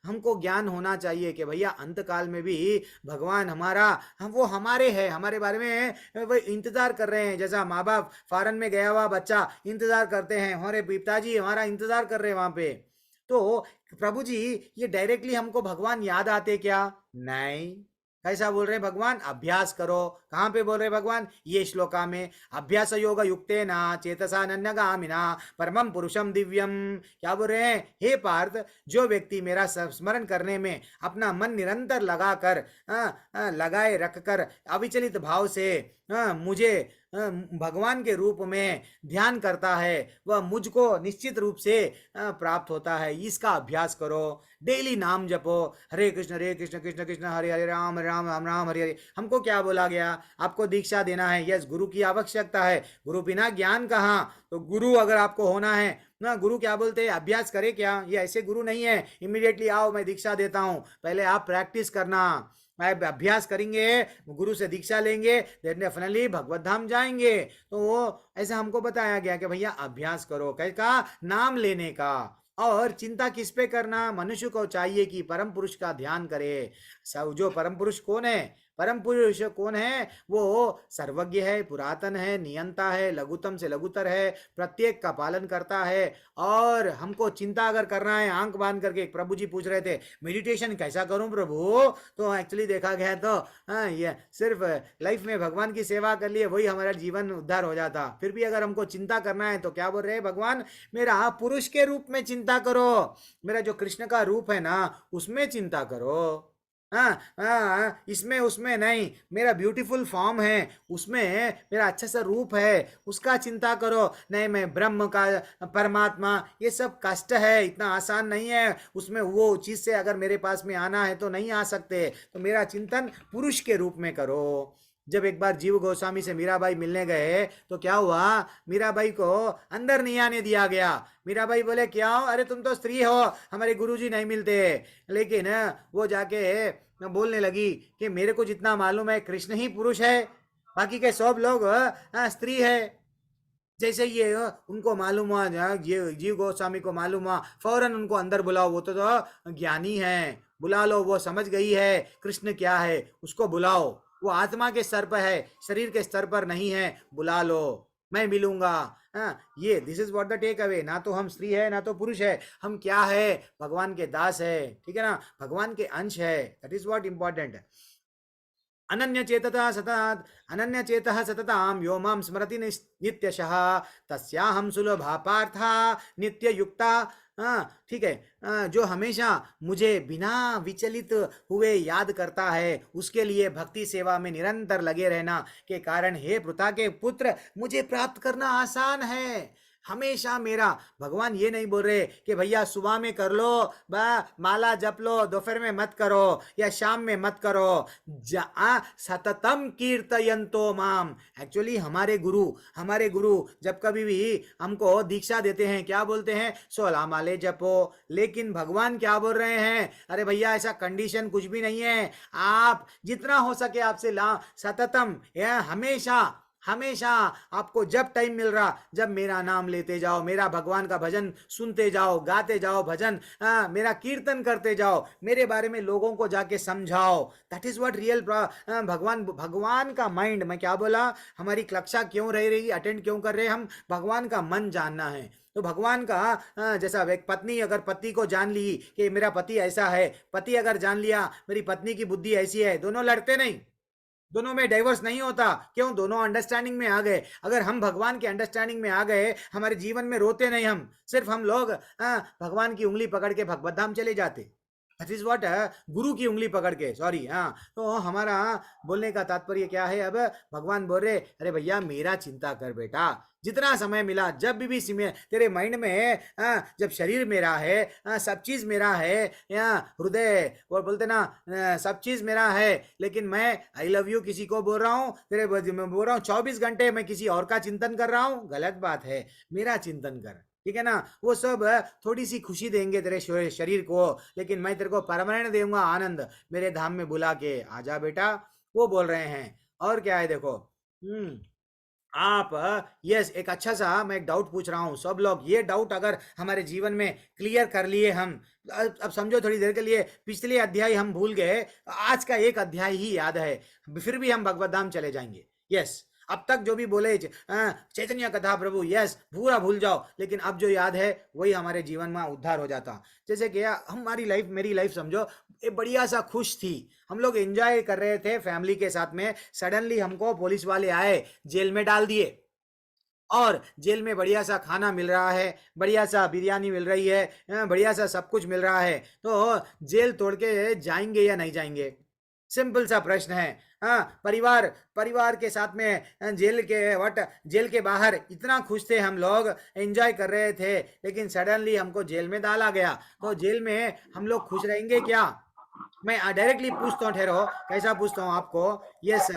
हमको ज्ञान होना चाहिए कि भैया अंत काल में भी भगवान हमारा, वो हमारे हैं, हमारे बारे में वो इंतजार कर रहे हैं। जैसा माँ बाप फॉरेन में गया हुआ बच्चा इंतजार करते हैं, हमारे पिताजी हमारा इंतजार कर रहे हैं वहां पे। तो प्रभु जी ये डायरेक्टली हमको भगवान याद आते क्या? नहीं। कैसा बोल रहे भगवान? अभ्यास करो। कहाँ पे बोल रहे भगवान? ये श्लोका में, अभ्यास योग युक्तेन चेतसा नन्यगामिना परमं पुरुषम दिव्यम। क्या बोल रहे हैं? हे पार्थ, जो व्यक्ति मेरा स्मरण करने में अपना मन निरंतर लगाकर लगाए रखकर अविचलित भाव से मुझे भगवान के रूप में ध्यान करता है, वह मुझको निश्चित रूप से प्राप्त होता है। इसका अभ्यास करो, डेली नाम जपो, हरे कृष्ण कृष्ण कृष्ण हरे हरे, राम राम राम राम हरे हरे। हमको क्या बोला गया? आपको दीक्षा देना है, यस गुरु की आवश्यकता है, गुरु बिना ज्ञान कहाँ? तो गुरु अगर आपको होना है ना, गुरु क्या बोलते हैं? अभ्यास करे क्या? ये ऐसे गुरु नहीं है इमीडिएटली आओ मैं दीक्षा देता हूँ, पहले आप प्रैक्टिस करना, अभ्यास करेंगे, गुरु से दीक्षा लेंगे, देन डेफिनेटली भगवत धाम जाएंगे। तो वो ऐसा हमको बताया गया कि भैया अभ्यास करो, कैसा? नाम लेने का। और चिंता किस पे करना? मनुष्य को चाहिए कि परम पुरुष का ध्यान करे। सब जो परम पुरुष कौन है? परम पुरुष कौन है? वो सर्वज्ञ है, पुरातन है, नियंता है, लघुतम से लघुतर है, प्रत्येक का पालन करता है। और हमको चिंता अगर करना है आंख बांध करके, प्रभु जी पूछ रहे थे मेडिटेशन कैसा करूं प्रभु, तो एक्चुअली देखा गया तो ये सिर्फ लाइफ में भगवान की सेवा कर लिए वही हमारा जीवन उद्धार हो जाता। फिर भी अगर हमको चिंता करना है तो क्या बोल रहे हैं भगवान? मेरा पुरुष के रूप में चिंता करो, मेरा जो कृष्ण का रूप है ना उसमें चिंता करो। इसमें उसमें नहीं, मेरा ब्यूटीफुल फॉर्म है उसमें, मेरा अच्छा सा रूप है उसका चिंता करो। नहीं मैं ब्रह्म का, परमात्मा, ये सब कष्ट है, इतना आसान नहीं है उसमें, वो चीज़ से अगर मेरे पास में आना है तो नहीं आ सकते। तो मेरा चिंतन पुरुष के रूप में करो। जब एक बार जीव गोस्वामी से मीराबाई मिलने गए तो क्या हुआ? मीराबाई को अंदर नहीं आने दिया गया। मीराबाई बोले क्या हो? अरे तुम तो स्त्री हो, हमारे गुरुजी नहीं मिलते। लेकिन वो जाके बोलने लगी कि मेरे को जितना मालूम है कृष्ण ही पुरुष है, बाकी के सब लोग स्त्री है। जैसे ये उनको मालूम हुआ, ये जीव गोस्वामी को मालूम हुआ, फौरन उनको अंदर बुलाओ, वो तो ज्ञानी है, बुला लो, वो समझ गई है कृष्ण क्या है, उसको बुलाओ, वो आत्मा के स्तर पर है, शरीर के स्तर पर नहीं है, बुला लो, मैं मिलूंगा। ये this is what the takeaway. ना तो हम स्त्री है ना तो पुरुष है, हम क्या है? भगवान के दास है, ठीक है ना, भगवान के अंश है। दैट इज व्हाट इंपॉर्टेंट है। अनन्य चेतः सततां यो मां स्मरति नित्यशः तस्याहं सुलभा पार्था नित्य युक्ता। ठीक है, जो हमेशा मुझे बिना विचलित हुए याद करता है उसके लिए भक्ति सेवा में निरंतर लगे रहना के कारण हे पृथा के पुत्र मुझे प्राप्त करना आसान है। हमेशा मेरा। भगवान ये नहीं बोल रहे कि भैया सुबह में कर लो, माला जप लो, दोपहर में मत करो या शाम में मत करो। सततम कीर्तयन्तो माम। एक्चुअली हमारे गुरु जब कभी भी हमको दीक्षा देते हैं क्या बोलते हैं, 16 माले जपो। लेकिन भगवान क्या बोल रहे हैं, अरे भैया ऐसा कंडीशन कुछ भी नहीं है, आप जितना हो सके आपसे ला सततम, हमेशा हमेशा आपको जब टाइम मिल रहा, जब मेरा नाम लेते जाओ, मेरा भगवान का भजन सुनते जाओ, गाते जाओ भजन, मेरा कीर्तन करते जाओ, मेरे बारे में लोगों को जाके समझाओ। दैट इज व्हाट रियल भगवान का माइंड। मैं क्या बोला, हमारी कक्षा क्यों रह रही, अटेंड क्यों कर रहे हम, भगवान का मन जानना है। तो भगवान का जैसा एक पत्नी अगर पति को जान ली कि मेरा पति ऐसा है, पति अगर जान लिया मेरी पत्नी की बुद्धि ऐसी है, दोनों लड़ते नहीं, दोनों में डाइवर्स नहीं होता। क्यों, दोनों अंडरस्टैंडिंग में आ गए। अगर हम भगवान के अंडरस्टैंडिंग में आ गए, हमारे जीवन में रोते नहीं हम, सिर्फ हम लोग भगवान की उंगली पकड़ के भगवत धाम चले जाते। दैट इज व्हाट, गुरु की उंगली पकड़ के, सॉरी। तो हमारा बोलने का तात्पर्य क्या है, अब भगवान बोल रहे, अरे भैया मेरा चिंता कर बेटा, जितना समय मिला, जब भी तेरे माइंड में जब शरीर मेरा है, सब चीज मेरा है, हृदय और बोलते ना सब चीज मेरा है, लेकिन मैं आई लव यू किसी को बोल रहा हूँ, मैं बोल रहा हूँ 24 घंटे मैं किसी और का चिंतन कर रहा हूँ, गलत बात है। मेरा चिंतन कर, ठीक है ना। वो सब थोड़ी सी खुशी देंगे तेरे शरीर को, लेकिन मैं तेरे को परमानेंट दूंगा आनंद, मेरे धाम में बुला के आजा बेटा, वो बोल रहे हैं। और क्या है देखो, आप यस एक अच्छा सा मैं एक डाउट पूछ रहा हूँ, सब लोग ये डाउट अगर हमारे जीवन में क्लियर कर लिए हम, अब समझो थोड़ी देर के लिए पिछले अध्याय हम भूल गए, आज का एक अध्याय ही याद है, फिर भी हम भगवत धाम चले जाएंगे। यस, अब तक जो भी बोले चैतन्य कथा प्रभु, यस पूरा भूल जाओ, लेकिन अब जो याद है वही हमारे जीवन में उद्धार हो जाता। जैसे कि हमारी लाइफ, मेरी लाइफ समझो एक बढ़िया सा खुश थी, हम लोग एंजॉय कर रहे थे फैमिली के साथ में, सडनली हमको पुलिस वाले आए, जेल में डाल दिए, और जेल में बढ़िया सा खाना मिल रहा है, बढ़िया सा बिरयानी मिल रही है, बढ़िया सा सब कुछ मिल रहा है, तो जेल तोड़ के जाएंगे या नहीं जाएंगे? सिंपल सा प्रश्न है। परिवार के साथ में जेल के बाहर इतना खुश थे हम लोग, एंजॉय कर रहे थे, लेकिन सडनली हमको जेल में डाला गया, तो जेल में हम लोग खुश रहेंगे क्या? मैं डायरेक्टली पूछता हूँ, ठहरो, कैसा पूछता हूँ आपको। यस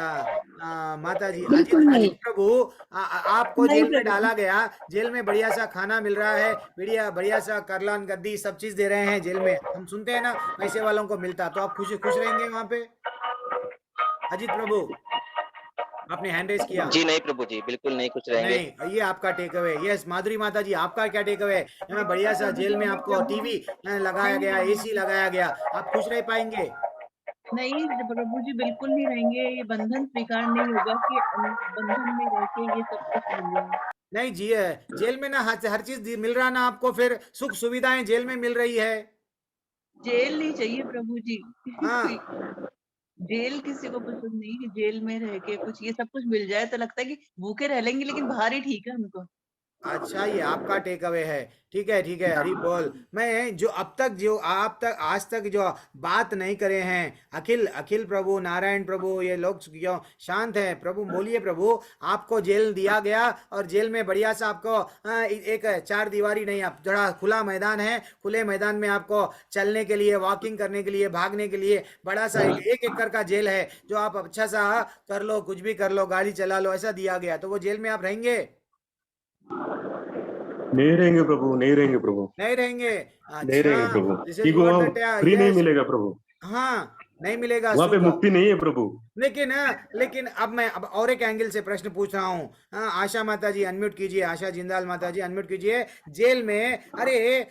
माता जी, अजित प्रभु, आपको जेल में डाला गया, जेल में बढ़िया सा खाना मिल रहा है, बढ़िया सा करलान गद्दी सब चीज दे रहे हैं जेल में, हम सुनते हैं ना पैसे वालों को मिलता, तो आप खुश रहेंगे वहां पे? अजित प्रभु, आपने हैंड रेस किया। जी नहीं प्रभु जी, बिल्कुल नहीं खुश रहेंगे। नहीं, ये आपका टेक अवे। यस माधुरी माता जी, आपका क्या टेक अवे? बढ़िया सा जेल में आपको टीवी लगाया गया, एसी लगाया गया, आप खुश रह पाएंगे? नहीं प्रभु जी, बिल्कुल नहीं रहेंगे। ये बंधन स्वीकार नहीं होगा कि बंधन में रह के ये सब कुछ मिल जाए। नहीं जी, जेल में ना हर चीज मिल रहा ना आपको, फिर सुख सुविधाएं जेल में मिल रही है। जेल नहीं चाहिए प्रभु जी। हाँ, जेल किसी को पसंद नहीं कि जेल में रह के कुछ ये सब कुछ मिल जाए, तो लगता है कि भूखे रह लेंगे, लेकिन बाहर ही ठीक है हमको। अच्छा, ये आपका टेक अवे है। ठीक है ठीक है, हरी बोल। मैं जो अब तक जो आप तक आज तक जो बात नहीं करे हैं, अखिल प्रभु, नारायण प्रभु, ये लोग क्यों शांत हैं? प्रभु बोलिए प्रभु, आपको जेल दिया गया और जेल में बढ़िया सा आपको एक चार दीवारी नहीं, आप थोड़ा खुला मैदान है, खुले मैदान में आपको चलने के लिए, वॉकिंग करने के लिए, भागने के लिए बड़ा सा एक एकड़ का जेल है, जो आप अच्छा सा कर लो, कुछ भी कर लो, गाड़ी चला लो, ऐसा दिया गया, तो वो जेल में आप रहेंगे? नहीं रहेंगे प्रभु, नहीं रहेंगे प्रभु, नहीं रहेंगे। नहीं रहेंगे प्रभु, This is क्योंकि what वहाँ that, फ्री नहीं yes, मिलेगा प्रभु, हाँ नहीं मिलेगा वहाँ पे सुख। मुक्ति नहीं है प्रभु। लेकिन अब मैं और एक एंगल से प्रश्न पूछ रहा हूँ। आशा माता जी अनम्यूट कीजिए, आशा जिंदाल माता जी अनम्यूट कीजिए। जेल में अरे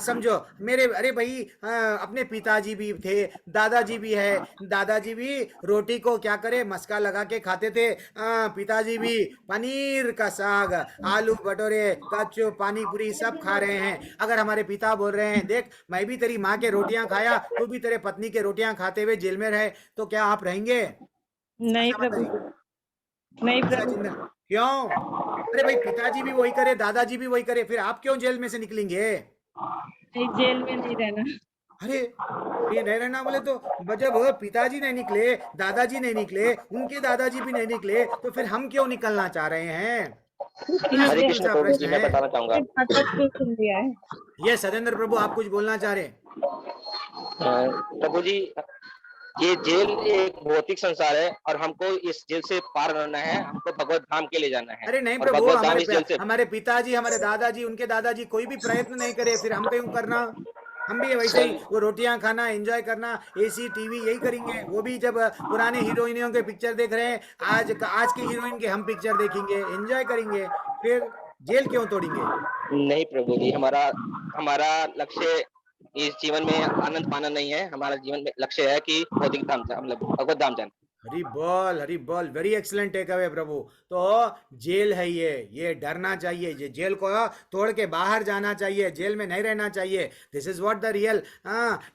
समझो मेरे, अरे भाई अपने पिताजी भी थे, दादाजी भी है, दादाजी भी रोटी को क्या करे मस्का लगा के खाते थे, पिताजी भी पनीर का साग, आलू भटोरे, कच्चू, पानी पूरी सब खा रहे हैं। अगर हमारे पिता बोल रहे हैं देख मैं भी तेरी माँ के रोटियां खाया, तू भी तेरे पत्नी के रोटियां खाते हुए जेल में रहे, तो क्या आप रहेंगे? नहीं प्रभु, नहीं प्रभु। क्यों? अरे भाई पिताजी भी वही करे, दादाजी भी वही करे, फिर आप क्यों जेल में से निकलेंगे? नहीं, जेल में नहीं रहना। अरे ये नहीं रहना बोले तो जब पिताजी नहीं निकले, दादाजी नहीं निकले, उनके दादाजी भी नहीं निकले, तो फिर हम क्यों निकलना चाह रहे हैं? हरे कृष्ण सा प्रभु प्रश्न जी, मैं है। बताना चाहूंगा। भगवत को सुन लिया है। ये सतेंद्र प्रभु आप कुछ बोलना चाह रहे हैं? प्रभु जी, ये जेल एक भौतिक संसार है और हमको इस जेल से पार करना है, हमको भगवत धाम के लिए जाना है। अरे नहीं और प्रभु, भगवत धाम इस जेल से हमारे पिताजी, हमारे दादाजी, उनके दादाजी कोई भी प्रयत्न नहीं करे, फिर हम क्यों करना? हम भी वैसे ही वो रोटियां खाना, एंजॉय करना, एसी टीवी यही करेंगे। वो भी जब पुराने हीरोइनों के पिक्चर देख रहे हैं, आज के हीरोइन के हम पिक्चर देखेंगे, एंजॉय करेंगे, फिर जेल क्यों तोड़ेंगे? नहीं प्रभु जी, हमारा हमारा लक्ष्य इस जीवन में आनंद पाना नहीं है। हमारा जीवन में लक्ष्य है कि भौतिक धाम मतलब भगवत धाम जाना। हरी बोल, वेरी एक्सलेंट टेक अवे प्रभु। तो जेल है ये डरना चाहिए, ये जेल को तोड़ के बाहर जाना चाहिए, जेल में नहीं रहना चाहिए। This is what the real,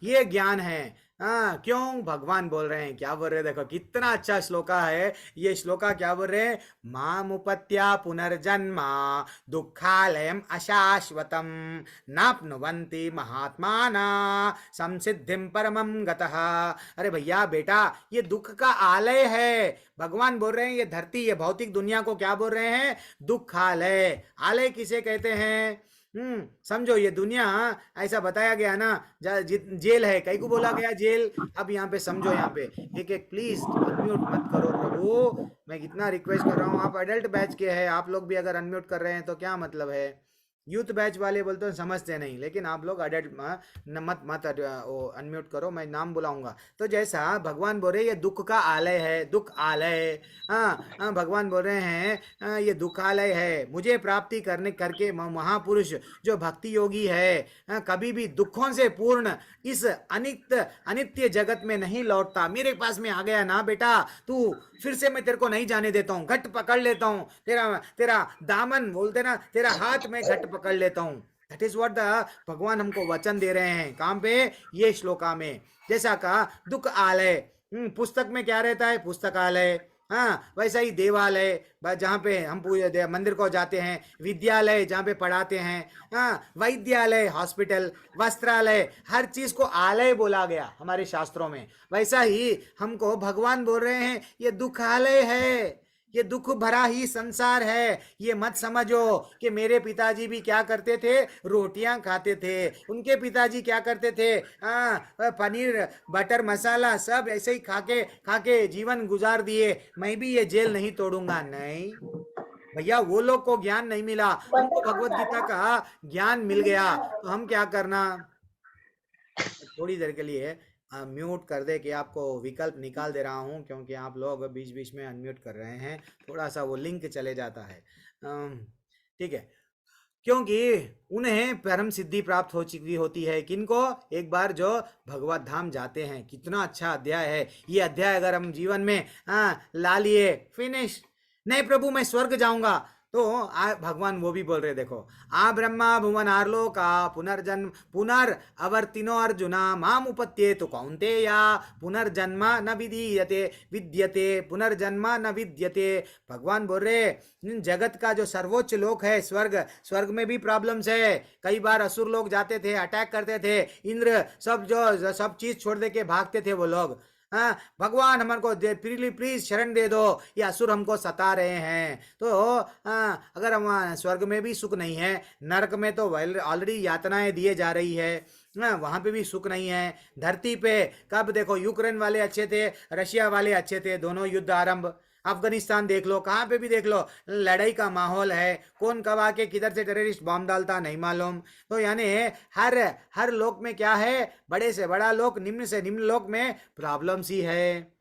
ये ज्ञान है। क्यों भगवान बोल रहे हैं, क्या बोल रहे हैं? देखो कितना अच्छा श्लोका है ये। श्लोका क्या बोल रहे हैं? मामुपत्या पुनर्जन्मा दुखालयम अशाश्वतम नाप्नुवन्ति महात्माना संसिद्धिम परमम गतः। अरे भैया बेटा, ये दुख का आलय है। भगवान बोल रहे हैं ये धरती, ये भौतिक दुनिया को क्या बोल रहे हैं? दुखालय। आलय किसे कहते हैं? समझो, ये दुनिया ऐसा बताया गया ना, जेल है। कई को बोला गया जेल। अब यहाँ पे समझो, यहाँ पे एक एक प्लीज अनम्यूट मत करो प्रभु, मैं कितना रिक्वेस्ट कर रहा हूँ। आप एडल्ट बैच के हैं, आप लोग भी अगर अनम्यूट कर रहे हैं तो क्या मतलब है? यूथ बैच वाले बोलते हैं समझते नहीं, लेकिन आप लोग अडल्ट मत अनम्यूट करो, मैं नाम बुलाऊंगा। तो जैसा भगवान बोल रहे ये दुख का आलय है, दुख आलय। भगवान बोल रहे हैं ये दुख आलय है। मुझे प्राप्ति करके महापुरुष जो भक्ति योगी है कभी भी दुखों से पूर्ण इस अनित्य जगत में नहीं लौटता। मेरे पास में आ गया ना बेटा तू, फिर से मैं तेरे को नहीं जाने देता हूँ, घट पकड़ लेता हूँ, तेरा दामन बोलते ना, तेरा हाथ में घट पकड़ लेता हूँ। दैट इज व्हाट द भगवान हमको वचन दे रहे हैं। कहाँ पे? ये श्लोका में। जैसा कहा दुख आलय, पुस्तक में क्या रहता है? पुस्तकालय। वैसा ही देवालय जहाँ पे हम मंदिर को जाते हैं, विद्यालय जहाँ पे पढ़ाते हैं, वैद्यालय हॉस्पिटल, वस्त्रालय, हर चीज को आलय बोला गया हमारे शास्त्रों में। वैसा ही हमको भगवान बोल रहे हैं ये दुखालय है, ये दुख भरा ही संसार है। ये मत समझो कि मेरे पिताजी भी क्या करते थे, रोटियां खाते थे, उनके पिताजी क्या करते थे, पनीर बटर मसाला सब ऐसे ही खाके जीवन गुजार दिए, मैं भी ये जेल नहीं तोड़ूंगा। नहीं भैया, वो लोग को ज्ञान नहीं मिला, उनको भगवत गीता का ज्ञान मिल गया। तो हम क्या करना? थोड़ी देर के लिए म्यूट कर दे कि आपको विकल्प निकाल दे रहा हूं, क्योंकि आप लोग बीच बीच में अनम्यूट कर रहे हैं, थोड़ा सा वो लिंक चले जाता है। ठीक है, क्योंकि उन्हें परम सिद्धि प्राप्त हो चुकी होती है। किनको? एक बार जो भगवत धाम जाते हैं। कितना अच्छा अध्याय है ये अध्याय, अगर हम जीवन में ला लिए, फिनिश। नहीं प्रभु मैं स्वर्ग जाऊंगा, तो भगवान वो भी बोल रहे, देखो आ ब्रह्मा भुवन आर्लोका पुनर्जन्म पुनर्अवर्तिनो अर्जुना माम उपत्येतु कौन्तेया पुनर्जन्म न विद्यते पुनर्जन्म न विद्यते। भगवान बोल रहे जगत का जो सर्वोच्च लोक है स्वर्ग में भी प्रॉब्लम्स है। कई बार असुर लोग जाते थे, अटैक करते थे, इंद्र सब चीज छोड़ दे के भागते थे वो लोग। भगवान हमारे को प्लीज शरण दे दो, ये असुर हमको सता रहे हैं। तो अगर हम स्वर्ग में भी सुख नहीं है, नरक में तो ऑलरेडी यातनाएं दिए जा रही है, वहां पे भी सुख नहीं है। धरती पे कब देखो यूक्रेन वाले अच्छे थे, रशिया वाले अच्छे थे, दोनों युद्ध आरंभ। अफगानिस्तान देख लो, कहाँ पे भी देख लो लड़ाई का माहौल है, कौन कब आके किधर से टेररिस्ट बॉम्ब डालता नहीं मालूम। तो यानी हर लोक में क्या है, बड़े से बड़ा लोक, निम्न से निम्न लोक में प्रॉब्लम्स ही है।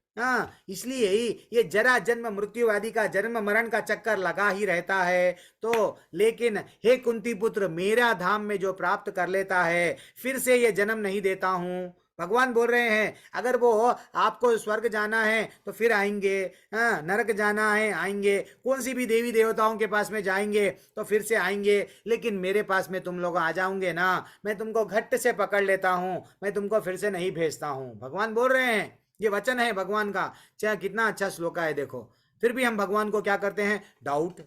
इसलिए ही ये जरा जन्म मृत्यु आदि का जन्म मरण का चक्कर लगा ही रहता है। तो लेकिन हे कुंती पुत्र, मेरा धाम में जो प्राप्त कर लेता है, फिर से ये जन्म नहीं देता हूँ। भगवान बोल रहे हैं अगर वो आपको स्वर्ग जाना है तो फिर आएंगे, नरक जाना है आएंगे, कौन सी भी देवी देवताओं के पास में जाएंगे तो फिर से आएंगे, लेकिन मेरे पास में तुम लोग आ जाओगे ना, मैं तुमको घट्ट से पकड़ लेता हूँ, मैं तुमको फिर से नहीं भेजता हूँ। भगवान बोल रहे हैं, ये वचन है भगवान का। चाहे कितना अच्छा श्लोक है देखो, फिर भी हम भगवान को क्या करते हैं? Doubt.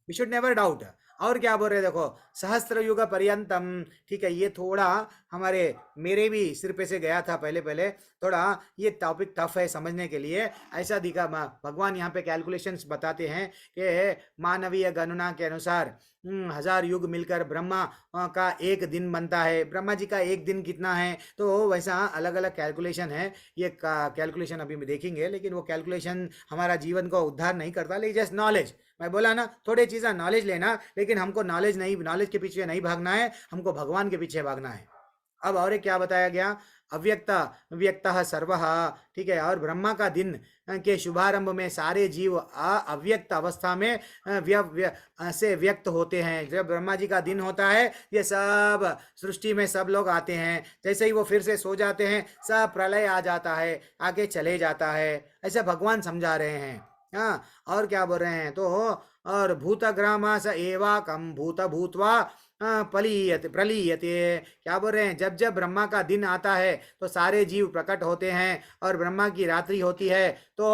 We should never doubt. और क्या बोल रहे देखो, सहस्त्र युग पर्यंतम। ठीक है, ये थोड़ा हमारे मेरे भी सिर पे से गया था पहले पहले, थोड़ा ये टॉपिक टफ है समझने के लिए। ऐसा दिखा भगवान यहाँ पे कैलकुलेशंस बताते हैं कि मानवीय गणना के अनुसार 1000 युग मिलकर ब्रह्मा का एक दिन बनता है। ब्रह्मा जी का एक दिन कितना है, तो वैसा अलग अलग कैलकुलेशन है। ये कैलकुलेशन अभी हम देखेंगे, लेकिन वो कैलकुलेशन हमारा जीवन को उद्धार नहीं करता, लेकिन जस्ट नॉलेज। मैं बोला ना, थोड़ी चीज़ें नॉलेज लेना, लेकिन हमको नॉलेज के पीछे नहीं भागना है, हमको भगवान के पीछे भागना है। अब और एक क्या बताया गया, अव्यक्ता व्यक्तः सर्वः, ठीक है। और ब्रह्मा का दिन के शुभारंभ में सारे जीव अव्यक्त अवस्था में से व्यक्त होते हैं। जब ब्रह्मा जी का दिन होता है, ये सब सृष्टि में सब लोग आते हैं। जैसे ही वो फिर से सो जाते हैं, सब प्रलय आ जाता है, आगे चले जाता है। ऐसा भगवान समझा रहे हैं। हाँ, और क्या बोल रहे हैं, तो और भूतग्रामा स एवा कम भूत भूतवा प्रलीयते। क्या बोल रहे हैं, जब जब ब्रह्मा का दिन आता है तो सारे जीव प्रकट होते हैं, और ब्रह्मा की रात्रि होती है तो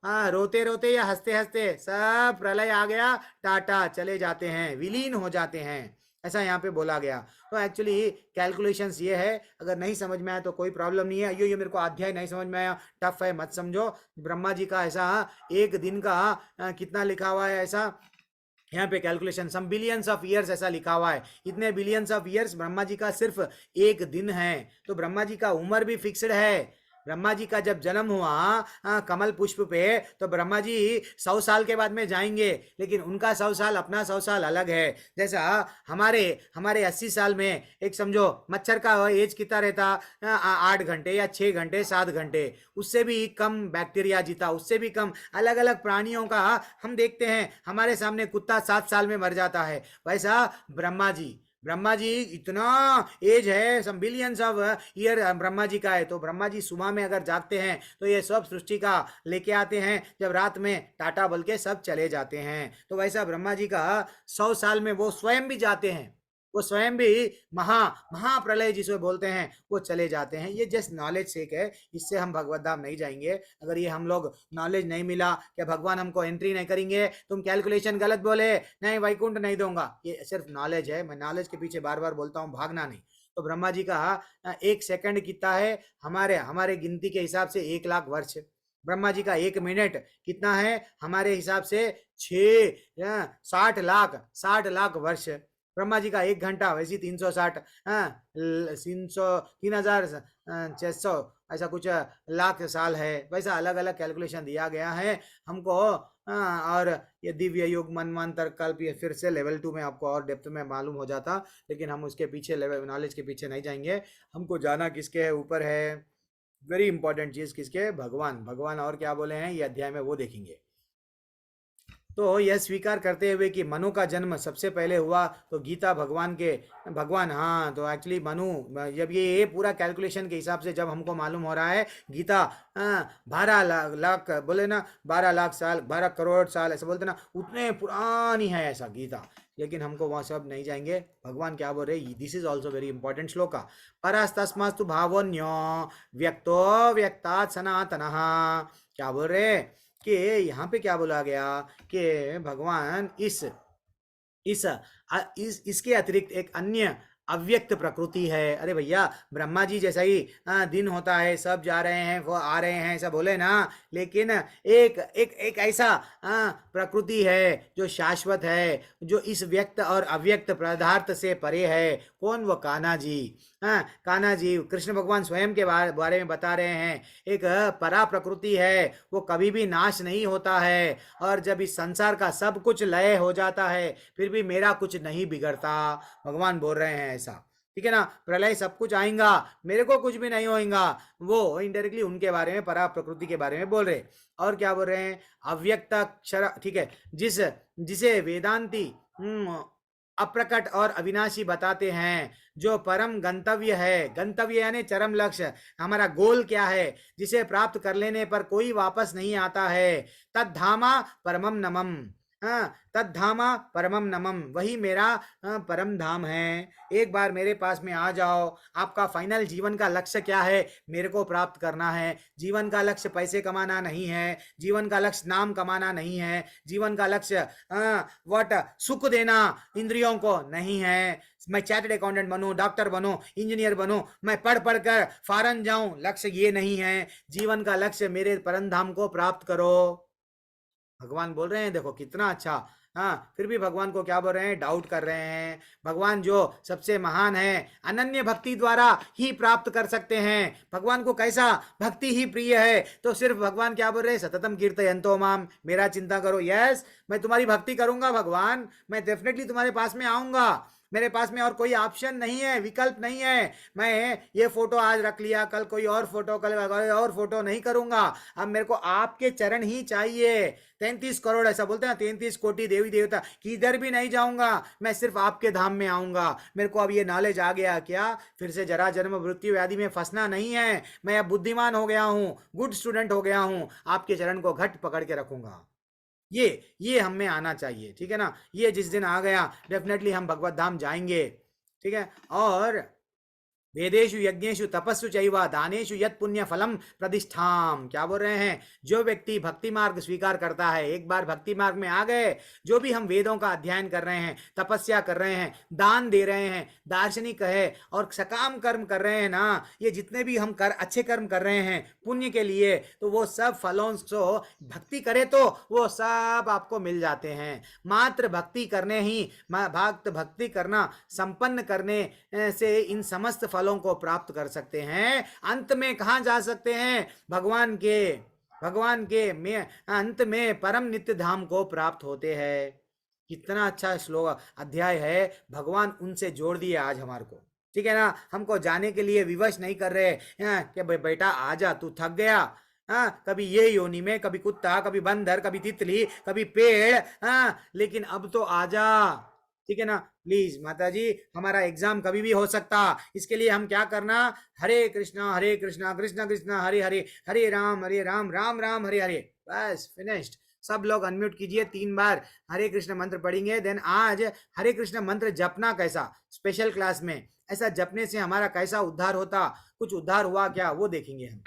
रोते रोते या हंसते हंसते सब प्रलय आ गया, टाटा चले जाते हैं, विलीन हो जाते हैं। ऐसा यहाँ पे बोला गया। तो एक्चुअली कैलकुलेशंस ये है, अगर नहीं समझ में आया तो कोई प्रॉब्लम नहीं है। ये मेरे को अध्याय नहीं समझ में आया, टफ है, मत समझो। ब्रह्मा जी का ऐसा एक दिन का कितना लिखा हुआ है, ऐसा यहाँ पे calculation some billions of years ऐसा लिखा हुआ है। इतने billions of years Brahma ji का सिर्फ एक दिन है। तो ब्रह्मा जी का उम्र भी फिक्स्ड है। ब्रह्मा जी का जब जन्म हुआ कमल पुष्प पे, तो ब्रह्मा जी 100 साल के बाद में जाएंगे, लेकिन उनका 100 साल अपना 100 साल अलग है। जैसा हमारे 80 साल में एक समझो मच्छर का एज कितना रहता, 8 घंटे या 6 घंटे 7 घंटे, उससे भी कम बैक्टीरिया जीता, उससे भी कम। अलग अलग प्राणियों का हम देखते हैं, हमारे सामने कुत्ता 7 साल में मर जाता है, वैसा ब्रह्मा जी इतना एज है, सम billions of year Brahma ji का है। तो ब्रह्मा जी सुबह में अगर जागते हैं तो ये सब सृष्टि का लेके आते हैं, जब रात में टाटा बोल के सब चले जाते हैं। तो वैसा ब्रह्मा जी का 100 साल में वो स्वयं भी जाते हैं, वो स्वयं भी महाप्रलय जिसे बोलते हैं, वो चले जाते हैं। ये जस्ट नॉलेज सेक है, इससे हम भगवत धाम नहीं जाएंगे। अगर ये हम लोग नॉलेज नहीं मिला, क्या भगवान हमको एंट्री नहीं करेंगे, तुम कैलकुलेशन गलत बोले, नहीं वैकुंठ नहीं दूंगा। ये सिर्फ नॉलेज है, मैं नॉलेज के पीछे बार बार बोलता हूँ, भागना नहीं। तो ब्रह्मा जी का 1 सेकंड कितना है, हमारे गिनती के हिसाब से 1 लाख वर्ष। ब्रह्मा जी का 1 मिनट कितना है, हमारे हिसाब से 60 लाख वर्ष। ब्रह्मा जी का 1 घंटा वैसे 360 3600 ऐसा कुछ लाख साल है। वैसा अलग अलग कैलकुलेशन दिया गया है हमको। और ये दिव्य युग मनवंतर कल्प, ये फिर से लेवल 2 में आपको और डेप्थ में मालूम हो जाता, लेकिन हम उसके पीछे लेवल नॉलेज के पीछे नहीं जाएंगे। हमको जाना किसके है ऊपर है, वेरी इंपॉर्टेंट चीज किसके, भगवान। और क्या बोले हैं ये अध्याय में वो देखेंगे। तो यह स्वीकार करते हुए कि मनु का जन्म सबसे पहले हुआ, तो गीता भगवान हाँ, तो एक्चुअली मनु, जब ये पूरा कैलकुलेशन के हिसाब से जब हमको मालूम हो रहा है, गीता 12 लाख बोले ना, 12 लाख साल, 12 करोड़ साल ऐसा बोलते ना, उतने पुरानी है ऐसा गीता। लेकिन हमको वहाँ सब नहीं जाएंगे। भगवान क्या बोल रहे, this is also very important shloka. परस्तस्मास्तु भावोन्यो व्यक्तो व्यक्तात् सनातनः। क्या बोल रहे कि यहाँ पे क्या बोला गया कि भगवान इसके अतिरिक्त एक अन्य अव्यक्त प्रकृति है। अरे भैया, ब्रह्मा जी जैसा ही दिन होता है, सब जा रहे हैं वो आ रहे हैं ऐसा बोले ना, लेकिन एक ऐसा प्रकृति है जो शाश्वत है, जो इस व्यक्त और अव्यक्त पदार्थ से परे है। कौन? वो कान्हा जी। कान्हा जी कृष्ण भगवान स्वयं के बारे में बता रहे हैं, एक परा प्रकृति है, वो कभी भी नाश नहीं होता है। और जब इस संसार का सब कुछ लय हो जाता है, फिर भी मेरा कुछ नहीं बिगड़ता, भगवान बोल रहे हैं ऐसा। ठीक है ना, प्रलय सब कुछ आएगा, मेरे को कुछ भी नहीं होएगा। वो इनडायरेक्टली उनके बारे में, परा प्रकृति के बारे में बोल रहे। और क्या बोल रहे हैं? अव्यक्त अक्षर, ठीक है, जिसे वेदांती अप्रकट और अविनाशी बताते हैं, जो परम गंतव्य है, गंतव्य यानी चरम लक्ष्य, हमारा गोल क्या है, जिसे प्राप्त कर लेने पर कोई वापस नहीं आता है। तद्धामा परमम नमम, तद्धामा परमम नमम, वही मेरा परम धाम है। एक बार मेरे पास में आ जाओ। आपका फाइनल जीवन का लक्ष्य क्या है? मेरे को प्राप्त करना है। जीवन का लक्ष्य पैसे कमाना नहीं है, जीवन का लक्ष्य नाम कमाना नहीं है, जीवन का लक्ष्य सुख देना इंद्रियों को नहीं है। मैं चार्टर्ड अकाउंटेंट बनूं, डॉक्टर बनूं, इंजीनियर बनूं, मैं पढ़ पढ़ कर फॉरेन जाऊं। लक्ष्य ये नहीं है। जीवन का लक्ष्य मेरे परम धाम को प्राप्त करो। भगवान बोल रहे हैं, देखो कितना अच्छा। हाँ, फिर भी भगवान को क्या बोल रहे हैं, डाउट कर रहे हैं। भगवान जो सबसे महान है, अनन्य भक्ति द्वारा ही प्राप्त कर सकते हैं। भगवान को कैसा भक्ति ही प्रिय है, तो सिर्फ भगवान क्या बोल रहे हैं, सततम कीर्तयन्तो माम, मेरा चिंता करो। यस, मैं तुम्हारी भक्ति करूंगा भगवान, मैं डेफिनेटली तुम्हारे पास में आऊंगा। मेरे पास में और कोई ऑप्शन नहीं है, विकल्प नहीं है। मैं ये फोटो आज रख लिया, कल कोई और फोटो, कल और फोटो नहीं करूंगा। अब मेरे को आपके चरण ही चाहिए। 33 करोड़ ऐसा बोलते हैं, 33 कोटि देवी देवता, किधर भी नहीं जाऊंगा, मैं सिर्फ आपके धाम में आऊंगा। मेरे को अब ये नॉलेज आ गया क्या, फिर से जरा जन्म मृत्यु व्याधि में फंसना नहीं है। मैं अब बुद्धिमान हो गया हूँ, गुड स्टूडेंट हो गया हूँ, आपके चरण को घट पकड़ के रखूंगा। ये हम में आना चाहिए, ठीक है ना। ये जिस दिन आ गया, डेफिनेटली हम भगवत धाम जाएंगे, ठीक है। और वेदेषु यज्ञेषु तपस्सु चैव दानेषु यत् पुण्य फलम प्रतिष्ठाम, क्या बोल रहे हैं, जो व्यक्ति भक्ति मार्ग स्वीकार करता है, एक बार भक्ति मार्ग में आ गए, जो भी हम वेदों का अध्ययन कर रहे हैं, तपस्या कर रहे हैं, दान दे रहे हैं, दार्शनिक है और सकाम कर्म कर रहे हैं ना, ये जितने भी हम अच्छे कर्म कर रहे हैं पुण्य के लिए, तो वो सब फलों से भक्ति करे तो वो सब आपको मिल जाते हैं। मात्र भक्ति करने ही, भक्ति करना संपन्न करने से इन समस्त फलों को प्राप्त कर सकते हैं। अंत में कहां जा सकते हैं, भगवान के में अंत में परम नित्य धाम को प्राप्त होते हैं। कितना अच्छा श्लोक अध्याय है, भगवान उनसे जोड़ दिए आज हमारे को, ठीक है ना। हमको जाने के लिए विवश नहीं कर रहे कि बेटा आजा, तू थक गया। हाँ, कभी ये योनि में, कभी कुत्ता, कभी बंदर, कभी तितली, कभी पेड़, हाँ, लेकिन अब तो आजा, ठीक है ना। प्लीज माता जी, हमारा एग्जाम कभी भी हो सकता, इसके लिए हम क्या करना, हरे कृष्णा कृष्णा कृष्णा हरे हरे, हरे राम राम राम हरे हरे, बस फिनिश्ड। सब लोग अनम्यूट कीजिए, 3 बार हरे कृष्ण मंत्र पढ़ेंगे। देन आज हरे कृष्ण मंत्र जपना कैसा, स्पेशल क्लास में ऐसा जपने से हमारा कैसा उद्धार होता, कुछ उद्धार हुआ क्या, वो देखेंगे हम।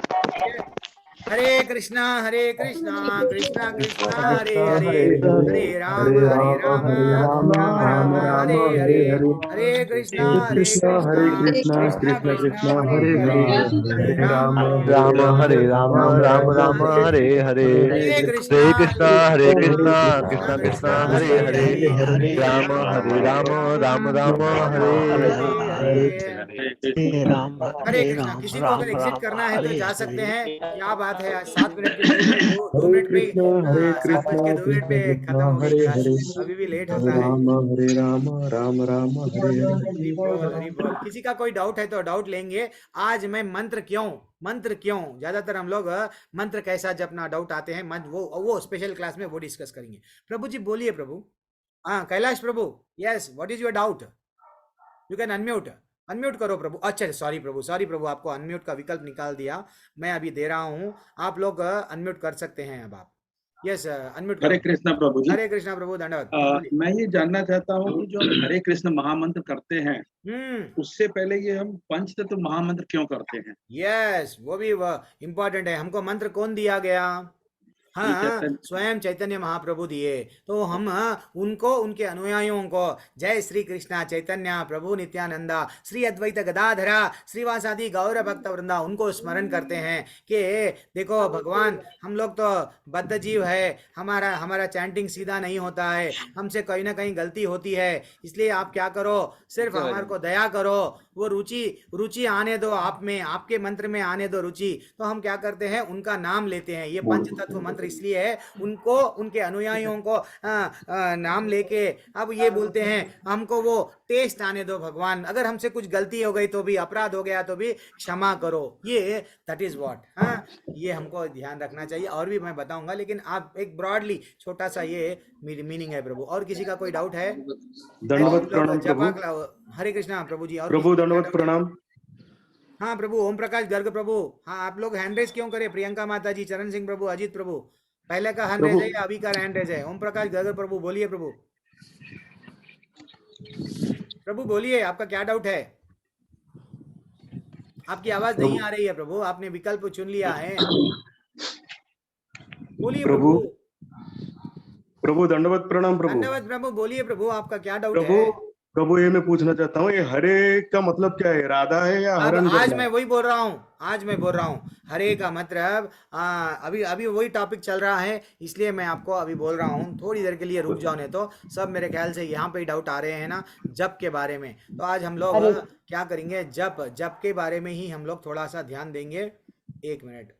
हरे कृष्णा कृष्णा कृष्णा हरे हरे, हरे राम राम राम हरे हरे, हरे कृष्णा कृष्णा कृष्णा कृष्णा हरे हरे, राम राम हरे राम राम राम हरे हरे, हरे कृष्णा कृष्णा कृष्णा हरे हरे, राम हरे राम राम हरे हरे। हरे कृष्णा। किसी को अगर एग्जिट करना है तो जा सकते हैं, क्या बात है। आज 7 मिनट के 2 मिनट पे 7:02 पे खत्म हो गई क्लास, अभी भी लेट होता है। हरे राम राम राम हरे हरि बोल हरि बोल। किसी का कोई डाउट है तो डाउट लेंगे। आज मैं मंत्र क्यों ज्यादातर हम लोग मंत्र कैसा जपना डाउट आते हैं, वो स्पेशल क्लास में वो डिस्कस करेंगे। प्रभु जी बोलिए प्रभु। हाँ कैलाश प्रभु, yes, what is your doubt, you can unmute करो प्रभु। अच्छा सॉरी प्रभु, आपको अनम्यूट का विकल्प निकाल दिया, मैं अभी दे रहा हूँ, आप लोग अनम्यूट कर सकते हैं अब आप। Yes unmute. हरे कृष्णा प्रभु जी। हरे कृष्णा प्रभु, धन्यवाद। मैं ये जानना चाहता हूँ कि जो हम हरे कृष्ण महामंत्र करते हैं, उससे पहले ये हम पंचतत्व महामंत्र क्यों करते हैं? यस, वो भी इम्पोर्टेंट है। हमको मंत्र कौन दिया गया, हाँ स्वयं चैतन्य महाप्रभु दिए। तो हम उनको, उनके अनुयायियों को जय श्री कृष्णा चैतन्य प्रभु नित्यानंदा श्री अद्वैत गदाधरा श्रीवासादि गौर भक्त वृंदा, उनको स्मरण करते हैं कि देखो भगवान, हम लोग तो बद्ध जीव है, हमारा चैंटिंग सीधा नहीं होता है, हमसे कहीं ना कहीं गलती होती है, इसलिए आप क्या करो, सिर्फ हमारे को दया करो, वो रुचि आने दो आप में, आपके मंत्र में आने दो रुचि। तो हम क्या करते हैं, उनका नाम लेते हैं। ये पंच तत्व मंत्र इसलिए है, उनको, उनके अनुयायियों को नाम लेके अब ये बोलते हैं हमको वो टेस्ट आने दो भगवान, अगर हमसे कुछ गलती हो गई तो भी, अपराध हो गया तो भी क्षमा करो। ये दैट इज व्हाट, हाँ ये हमको ध्यान रखना चाहिए। और भी मैं बताऊंगा, लेकिन आप एक ब्रॉडली छोटा सा ये मीनिंग है प्रभु। और किसी का कोई डाउट है? दंडवत प्रणाम प्रभु। हरे कृष्णा प्रभु जी। और प्रभु दंडवत प्रणाम। हाँ प्रभु, ओम प्रकाश गर्ग प्रभु। हाँ आप लोग हैंड रेज क्यों करे? प्रियंका माता जी, चरण सिंह प्रभु, अजीत प्रभु, पहले का हैंड रेज है या अभी का हैंड रेज है? ओम प्रकाश गर्ग प्रभु बोलिए प्रभु। प्रभु बोलिए, आपका क्या डाउट है? आपकी आवाज नहीं आ रही है प्रभु, आपने विकल्प चुन लिया है, बोलिए प्रभु। प्रभु दंडवत प्रणाम प्रभु। धन्यवाद प्रभु, बोलिए प्रभु, आपका क्या डाउट है? प्रभु ये मैं पूछना चाहता हूँ, ये हरे का मतलब क्या है? राधा है या अब हरण आज करना मैं है? वही बोल रहा हूँ, आज मैं बोल रहा हूँ हरे का मतलब अभी अभी वही टॉपिक चल रहा है, इसलिए मैं आपको अभी बोल रहा हूँ, थोड़ी देर के लिए रुक जाओ, नहीं तो सब मेरे ख्याल से यहाँ पे ही डाउट आ रहे हैं ना जप के बारे में। तो आज हम लोग क्या करेंगे, जप जप के बारे में ही हम लोग थोड़ा सा ध्यान देंगे। एक मिनट।